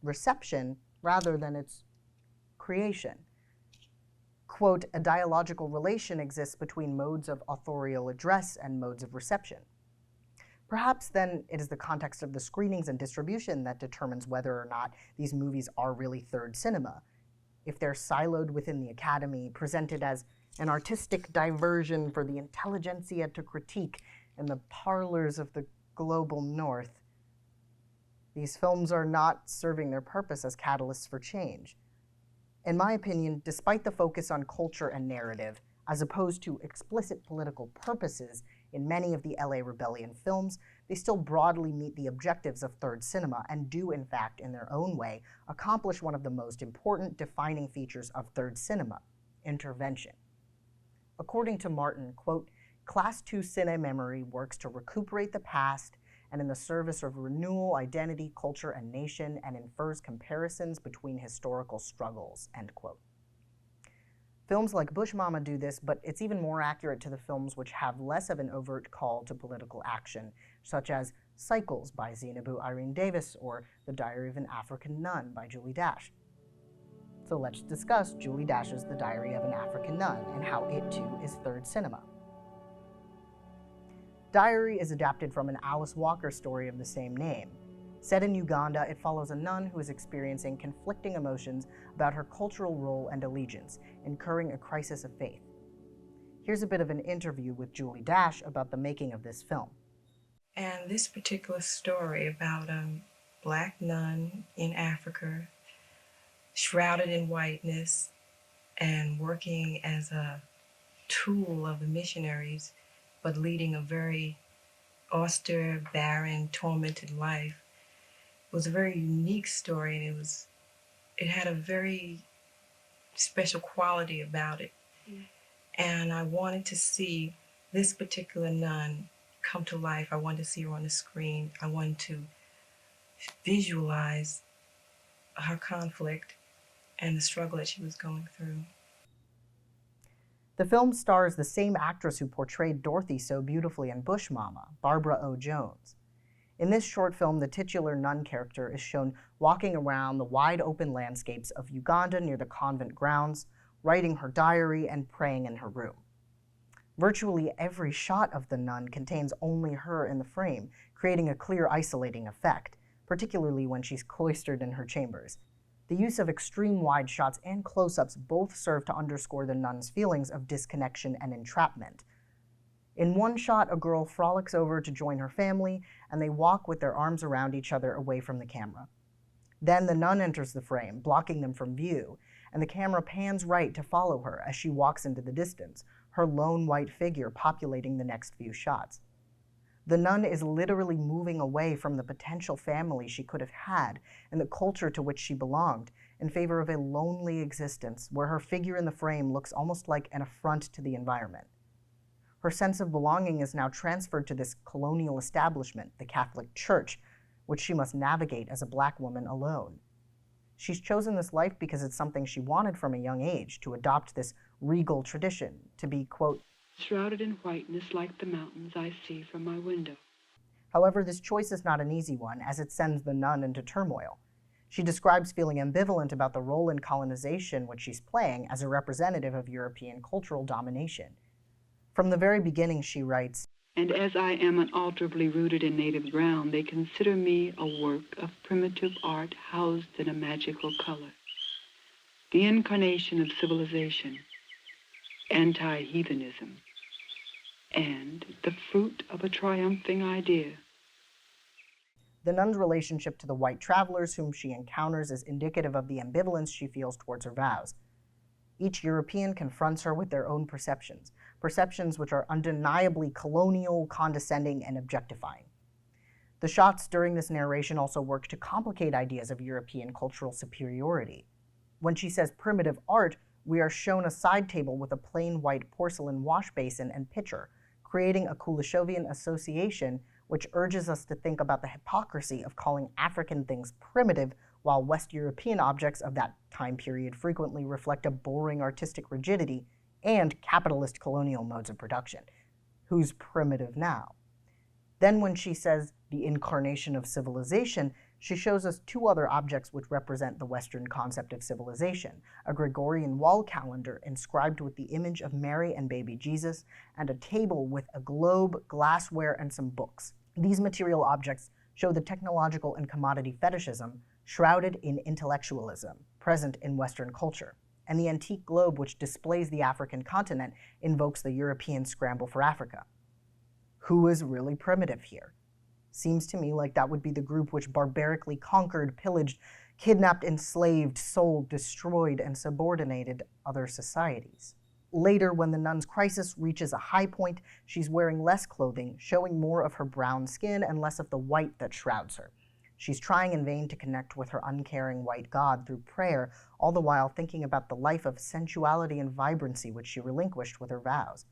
reception rather than its creation. Quote, "A dialogical relation exists between modes of authorial address and modes of reception." Perhaps then it is the context of the screenings and distribution that determines whether or not these movies are really third cinema. If they're siloed within the Academy, presented as an artistic diversion for the intelligentsia to critique in the parlors of the global north, these films are not serving their purpose as catalysts for change. In my opinion, despite the focus on culture and narrative, as opposed to explicit political purposes in many of the LA Rebellion films, they still broadly meet the objectives of third cinema and do, in fact, in their own way, accomplish one of the most important defining features of third cinema, intervention. According to Martin, quote, "Class 2 cine memory works to recuperate the past and in the service of renewal, identity, culture, and nation, and infers comparisons between historical struggles," end quote. Films like Bush Mama do this, but it's even more accurate to the films which have less of an overt call to political action, such as Cycles by Zainabu Irene Davis or The Diary of an African Nun by Julie Dash. So let's discuss Julie Dash's The Diary of an African Nun and how it too is third cinema. Diary is adapted from an Alice Walker story of the same name. Set in Uganda, it follows a nun who is experiencing conflicting emotions about her cultural role and allegiance, incurring a crisis of faith. Here's a bit of an interview with Julie Dash about the making of this film. And this particular story about a black nun in Africa, shrouded in whiteness and working as a tool of the missionaries, but leading a very austere, barren, tormented life. It was a very unique story, and it was it had a very special quality about it. And I wanted to see this particular nun come to life. I wanted to see her on the screen. I wanted to visualize her conflict and the struggle that she was going through. The film stars the same actress who portrayed Dorothy so beautifully in Bush Mama, Barbara O. Jones. In this short film, the titular nun character is shown walking around the wide open landscapes of Uganda near the convent grounds, writing her diary and praying in her room. Virtually every shot of the nun contains only her in the frame, creating a clear isolating effect, particularly when she's cloistered in her chambers. The use of extreme wide shots and close-ups both serve to underscore the nun's feelings of disconnection and entrapment. In one shot, a girl frolics over to join her family, and they walk with their arms around each other away from the camera. Then the nun enters the frame, blocking them from view, and the camera pans right to follow her as she walks into the distance, her lone white figure populating the next few shots. The nun is literally moving away from the potential family she could have had and the culture to which she belonged in favor of a lonely existence where her figure in the frame looks almost like an affront to the environment. Her sense of belonging is now transferred to this colonial establishment, the Catholic Church, which she must navigate as a Black woman alone. She's chosen this life because it's something she wanted from a young age, to adopt this regal tradition, to be, quote, shrouded in whiteness like the mountains I see from my window. However, this choice is not an easy one, as it sends the nun into turmoil. She describes feeling ambivalent about the role in colonization which she's playing as a representative of European cultural domination. From the very beginning, she writes, and as I am unalterably rooted in native ground, they consider me a work of primitive art housed in a magical color, the incarnation of civilization, anti-heathenism, and the fruit of a triumphing idea. The nun's relationship to the white travelers whom she encounters is indicative of the ambivalence she feels towards her vows. Each European confronts her with their own perceptions which are undeniably colonial, condescending, and objectifying. The shots during this narration also work to complicate ideas of European cultural superiority. When she says primitive art, we are shown a side table with a plain white porcelain wash basin and pitcher, creating a Kulishovian association which urges us to think about the hypocrisy of calling African things primitive while West European objects of that time period frequently reflect a boring artistic rigidity and capitalist colonial modes of production. Who's primitive now? Then when she says the incarnation of civilization, she shows us two other objects which represent the Western concept of civilization, a Gregorian wall calendar inscribed with the image of Mary and baby Jesus, and a table with a globe, glassware, and some books. These material objects show the technological and commodity fetishism shrouded in intellectualism present in Western culture. And the antique globe which displays the African continent invokes the European scramble for Africa. Who is really primitive here? Seems to me like that would be the group which barbarically conquered, pillaged, kidnapped, enslaved, sold, destroyed, and subordinated other societies. Later, when the nun's crisis reaches a high point, she's wearing less clothing, showing more of her brown skin and less of the white that shrouds her. She's trying in vain to connect with her uncaring white God through prayer, all the while thinking about the life of sensuality and vibrancy which she relinquished with her vows.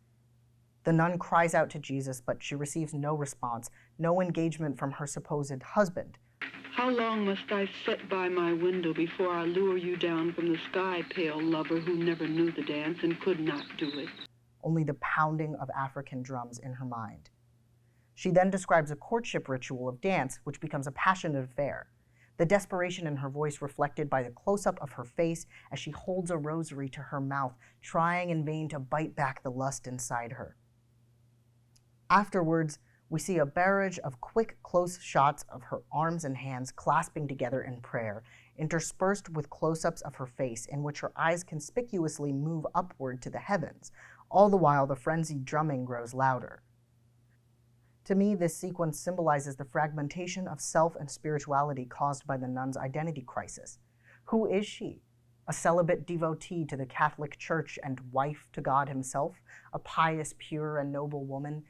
The nun cries out to Jesus, but she receives no response, no engagement from her supposed husband. How long must I sit by my window before I lure you down from the sky, pale lover who never knew the dance and could not do it? Only the pounding of African drums in her mind. She then describes a courtship ritual of dance, which becomes a passionate affair. The desperation in her voice reflected by the close-up of her face as she holds a rosary to her mouth, trying in vain to bite back the lust inside her. Afterwards, we see a barrage of quick, close shots of her arms and hands clasping together in prayer, interspersed with close-ups of her face in which her eyes conspicuously move upward to the heavens, all the while the frenzied drumming grows louder. To me, this sequence symbolizes the fragmentation of self and spirituality caused by the nun's identity crisis. Who is she? A celibate devotee to the Catholic Church and wife to God himself? A pious, pure, and noble woman?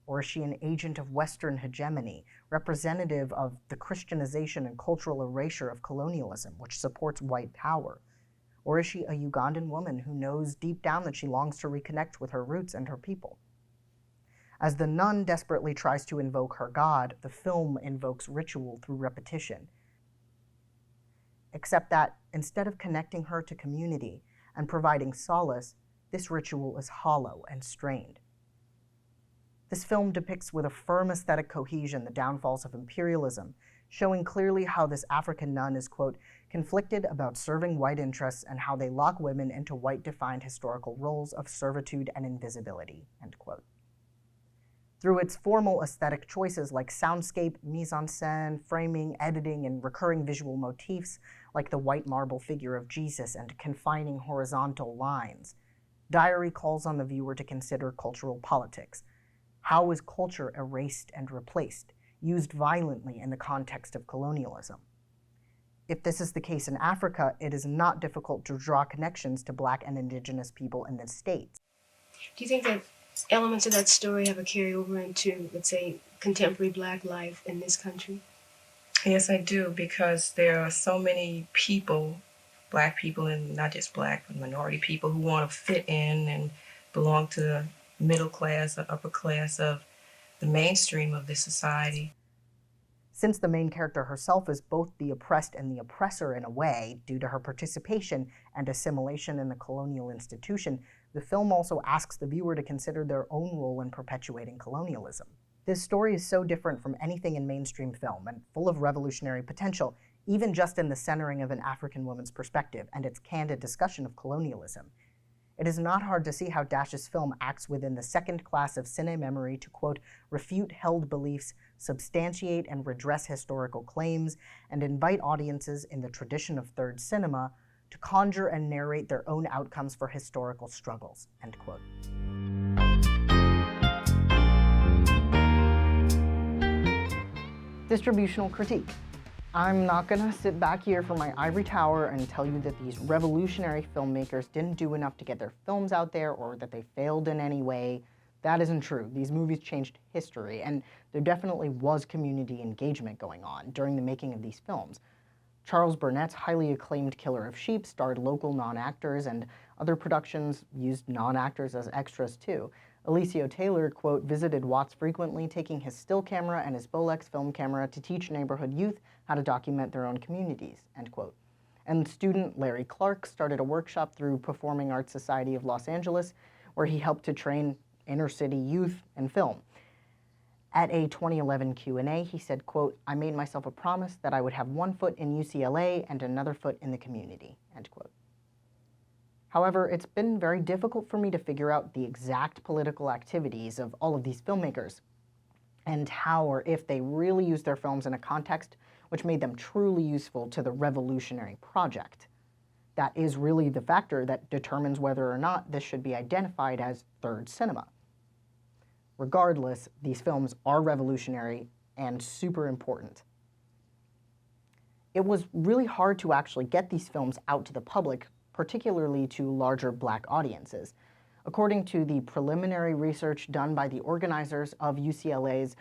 Or is she an agent of Western hegemony, representative of the Christianization and cultural erasure of colonialism, which supports white power? Or is she a Ugandan woman who knows deep down that she longs to reconnect with her roots and her people? As the nun desperately tries to invoke her god, the film invokes ritual through repetition. Except that, instead of connecting her to community and providing solace, this ritual is hollow and strained. This film depicts with a firm aesthetic cohesion the downfalls of imperialism, showing clearly how this African nun is, quote, conflicted about serving white interests and how they lock women into white-defined historical roles of servitude and invisibility, end quote. Through its formal aesthetic choices like soundscape, mise-en-scène, framing, editing, and recurring visual motifs like the white marble figure of Jesus and confining horizontal lines, Diary calls on the viewer to consider cultural politics. How is culture erased and replaced, used violently in the context of colonialism? If this is the case in Africa, it is not difficult to draw connections to Black and Indigenous people in the States. Do you think that elements of that story have a carryover into, let's say, contemporary Black life in this country? Yes, I do, because there are so many people, Black people, and not just Black, but minority people, who want to fit in and belong to the middle class or upper class of the mainstream of this society. Since the main character herself is both the oppressed and the oppressor in a way, due to her participation and assimilation in the colonial institution, the film also asks the viewer to consider their own role in perpetuating colonialism. This story is so different from anything in mainstream film and full of revolutionary potential, even just in the centering of an African woman's perspective and its candid discussion of colonialism. It is not hard to see how Dash's film acts within the second class of cine memory to, quote, refute held beliefs, substantiate and redress historical claims, and invite audiences in the tradition of third cinema to conjure and narrate their own outcomes for historical struggles, end quote. Distributional critique. I'm not gonna sit back here from my ivory tower and tell you that these revolutionary filmmakers didn't do enough to get their films out there or that they failed in any way. That isn't true. These movies changed history, and there definitely was community engagement going on during the making of these films. Charles Burnett's highly acclaimed Killer of Sheep starred local non-actors, and other productions used non-actors as extras too. Alicio Taylor, quote, visited Watts frequently, taking his still camera and his Bolex film camera to teach neighborhood youth how to document their own communities, end quote. And student Larry Clark started a workshop through Performing Arts Society of Los Angeles, where he helped to train inner-city youth in film. At a 2011 Q&A, he said, quote, I made myself a promise that I would have one foot in UCLA and another foot in the community, end quote. However, it's been very difficult for me to figure out the exact political activities of all of these filmmakers and how or if they really used their films in a context which made them truly useful to the revolutionary project. That is really the factor that determines whether or not this should be identified as third cinema. Regardless, these films are revolutionary and super important. It was really hard to actually get these films out to the public, particularly to larger Black audiences. According to the preliminary research done by the organizers of UCLA's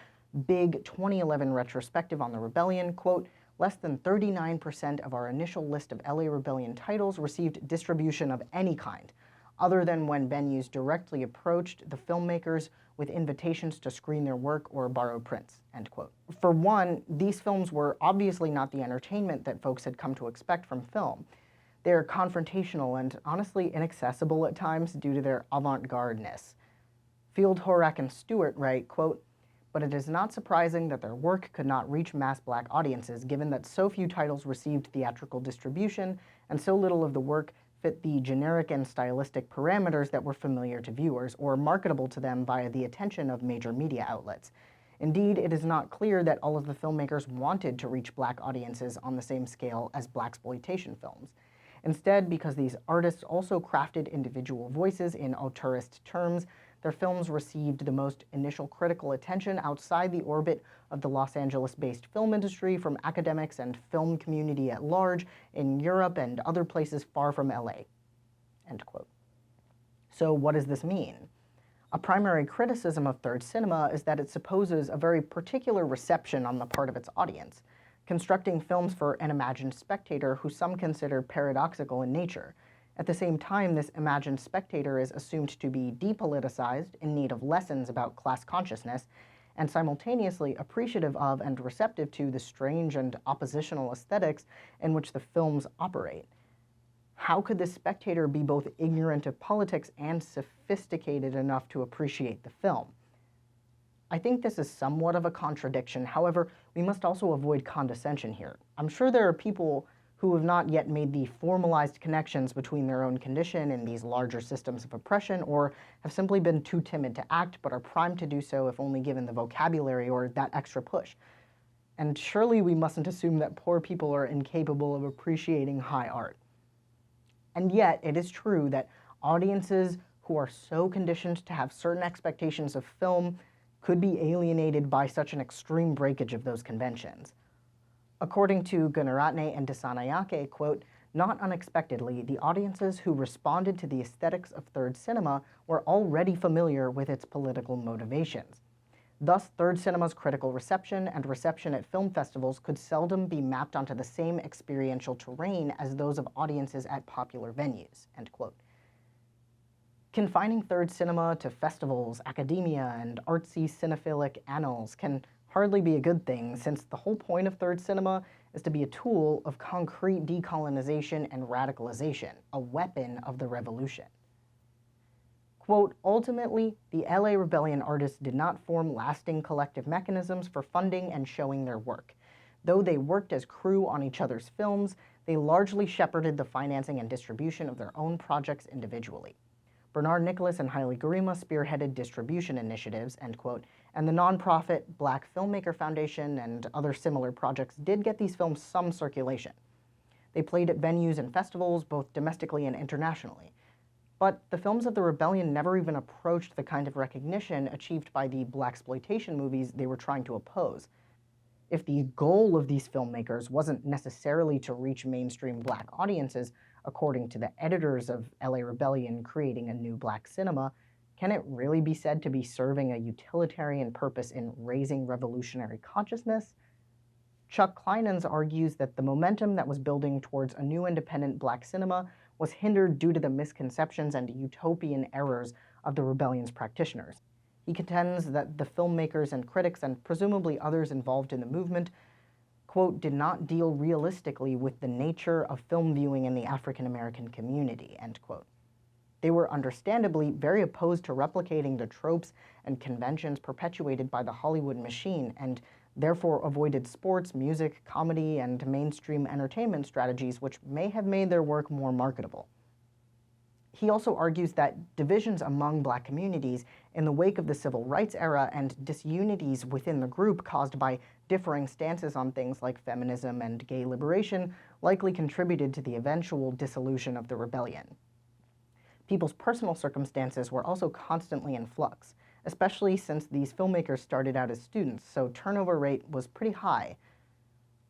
big 2011 retrospective on the rebellion, quote, less than 39% of our initial list of LA Rebellion titles received distribution of any kind, other than when venues directly approached the filmmakers with invitations to screen their work or borrow prints, end quote. For one, these films were obviously not the entertainment that folks had come to expect from film. They're confrontational and honestly inaccessible at times due to their avant-garde-ness. Field Horak and Stewart write, quote, but it is not surprising that their work could not reach mass Black audiences given that so few titles received theatrical distribution and so little of the work fit the generic and stylistic parameters that were familiar to viewers or marketable to them via the attention of major media outlets. Indeed, it is not clear that all of the filmmakers wanted to reach Black audiences on the same scale as Blaxploitation films. Instead, because these artists also crafted individual voices in auteurist terms, their films received the most initial critical attention outside the orbit of the Los Angeles-based film industry from academics and film community at large in Europe and other places far from LA, end quote. So what does this mean? A primary criticism of third cinema is that it supposes a very particular reception on the part of its audience, constructing films for an imagined spectator who some consider paradoxical in nature. At the same time, this imagined spectator is assumed to be depoliticized, in need of lessons about class consciousness, and simultaneously appreciative of and receptive to the strange and oppositional aesthetics in which the films operate. How could the spectator be both ignorant of politics and sophisticated enough to appreciate the film? I think this is somewhat of a contradiction. However, we must also avoid condescension here. I'm sure there are people who have not yet made the formalized connections between their own condition and these larger systems of oppression, or have simply been too timid to act, but are primed to do so if only given the vocabulary or that extra push. And surely we mustn't assume that poor people are incapable of appreciating high art. And yet, it is true that audiences who are so conditioned to have certain expectations of film could be alienated by such an extreme breakage of those conventions. According to Gunaratne and Dissanayake, quote, "Not unexpectedly, the audiences who responded to the aesthetics of third cinema were already familiar with its political motivations. Thus, third cinema's critical reception and reception at film festivals could seldom be mapped onto the same experiential terrain as those of audiences at popular venues," end quote. Confining third cinema to festivals, academia, and artsy cinephilic annals can hardly be a good thing, since the whole point of third cinema is to be a tool of concrete decolonization and radicalization, a weapon of the revolution. Quote, "Ultimately, the LA Rebellion artists did not form lasting collective mechanisms for funding and showing their work. Though they worked as crew on each other's films, they largely shepherded the financing and distribution of their own projects individually. Bernard Nicholas and Haile Gerima spearheaded distribution initiatives," end quote, "and the nonprofit Black Filmmaker Foundation and other similar projects did get these films some circulation. They played at venues and festivals, both domestically and internationally. But the films of the rebellion never even approached the kind of recognition achieved by the blaxploitation movies they were trying to oppose. If the goal of these filmmakers wasn't necessarily to reach mainstream Black audiences, according to the editors of LA Rebellion creating a new Black cinema, can it really be said to be serving a utilitarian purpose in raising revolutionary consciousness? Chuck Kleinens argues that the momentum that was building towards a new independent Black cinema was hindered due to the misconceptions and utopian errors of the rebellion's practitioners. He contends that the filmmakers and critics, and presumably others involved in the movement, quote, "did not deal realistically with the nature of film viewing in the African American community," end quote. They were understandably very opposed to replicating the tropes and conventions perpetuated by the Hollywood machine, and therefore avoided sports, music, comedy, and mainstream entertainment strategies which may have made their work more marketable. He also argues that divisions among Black communities in the wake of the civil rights era and disunities within the group caused by differing stances on things like feminism and gay liberation likely contributed to the eventual dissolution of the rebellion. People's personal circumstances were also constantly in flux, especially since these filmmakers started out as students, so turnover rate was pretty high.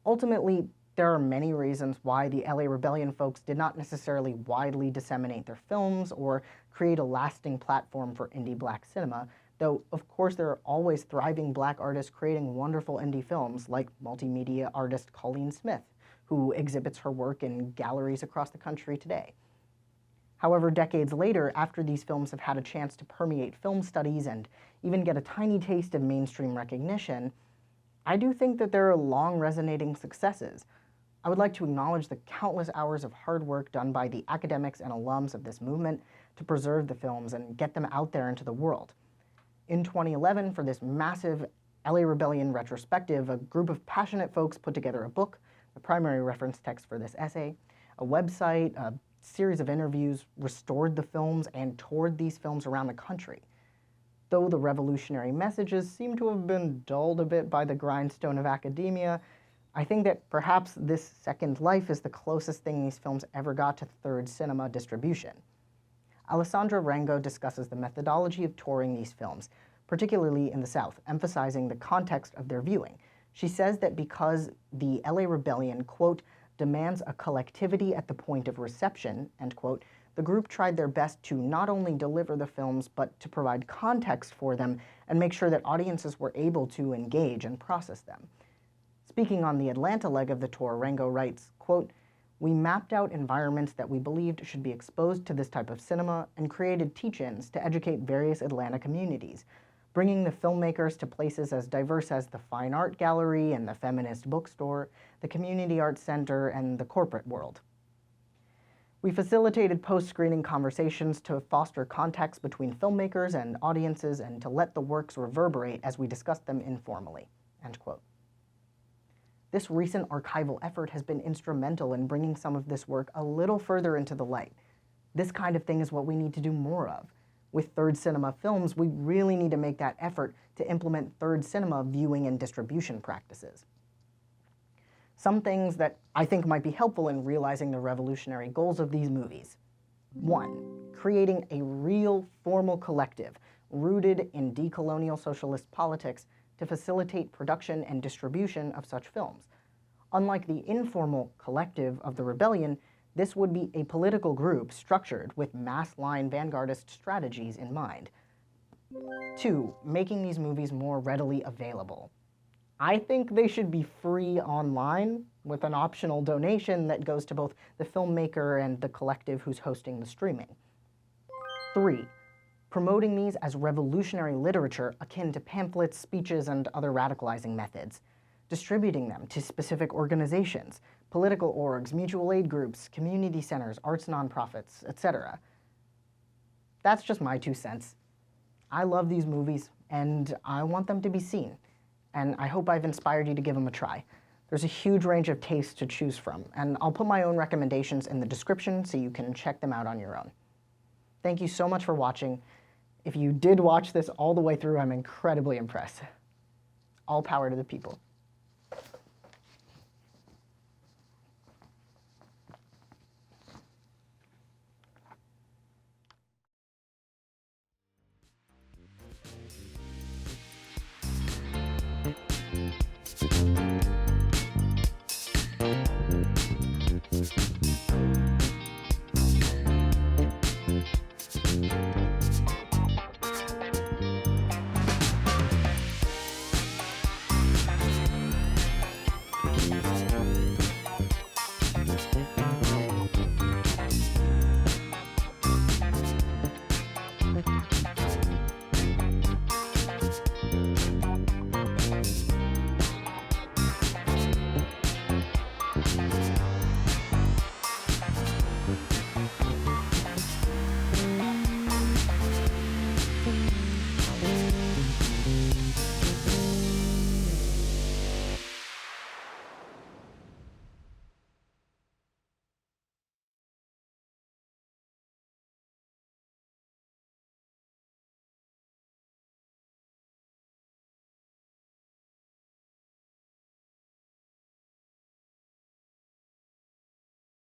Ultimately, there are many reasons why the LA Rebellion folks did not necessarily widely disseminate their films or create a lasting platform for indie Black cinema, though of course there are always thriving Black artists creating wonderful indie films, like multimedia artist Colleen Smith, who exhibits her work in galleries across the country today. However, decades later, after these films have had a chance to permeate film studies and even get a tiny taste of mainstream recognition, I do think that there are long resonating successes. I would like to acknowledge the countless hours of hard work done by the academics and alums of this movement to preserve the films and get them out there into the world. In 2011, for this massive LA Rebellion retrospective, a group of passionate folks put together a book, the primary reference text for this essay, a website, a series of interviews, restored the films, and toured these films around the country. Though the revolutionary messages seem to have been dulled a bit by the grindstone of academia, I think that perhaps this second life is the closest thing these films ever got to third cinema distribution. Alessandra Rango discusses the methodology of touring these films, particularly in the South, emphasizing the context of their viewing. She says that because the LA Rebellion, quote, "demands a collectivity at the point of reception," end quote, the group tried their best to not only deliver the films, but to provide context for them and make sure that audiences were able to engage and process them. Speaking on the Atlanta leg of the tour, Rango writes, quote, "We mapped out environments that we believed should be exposed to this type of cinema and created teach-ins to educate various Atlanta communities, bringing the filmmakers to places as diverse as the Fine Art Gallery and the Feminist Bookstore, the Community Arts Center, and the corporate world. We facilitated post-screening conversations to foster context between filmmakers and audiences and to let the works reverberate as we discussed them informally." End quote. This recent archival effort has been instrumental in bringing some of this work a little further into the light. This kind of thing is what we need to do more of. With Third Cinema films, we really need to make that effort to implement Third Cinema viewing and distribution practices. Some things that I think might be helpful in realizing the revolutionary goals of these movies. 1. Creating a real formal collective rooted in decolonial socialist politics to facilitate production and distribution of such films. Unlike the informal collective of the rebellion, this would be a political group structured with mass-line vanguardist strategies in mind. 2. Making these movies more readily available. I think they should be free online with an optional donation that goes to both the filmmaker and the collective who's hosting the streaming. 3. Promoting these as revolutionary literature akin to pamphlets, speeches, and other radicalizing methods. Distributing them to specific organizations, political orgs, mutual aid groups, community centers, arts nonprofits, etc. That's just my 2 cents. I love these movies, and I want them to be seen. And I hope I've inspired you to give them a try. There's a huge range of tastes to choose from, and I'll put my own recommendations in the description so you can check them out on your own. Thank you so much for watching. If you did watch this all the way through, I'm incredibly impressed. All power to the people.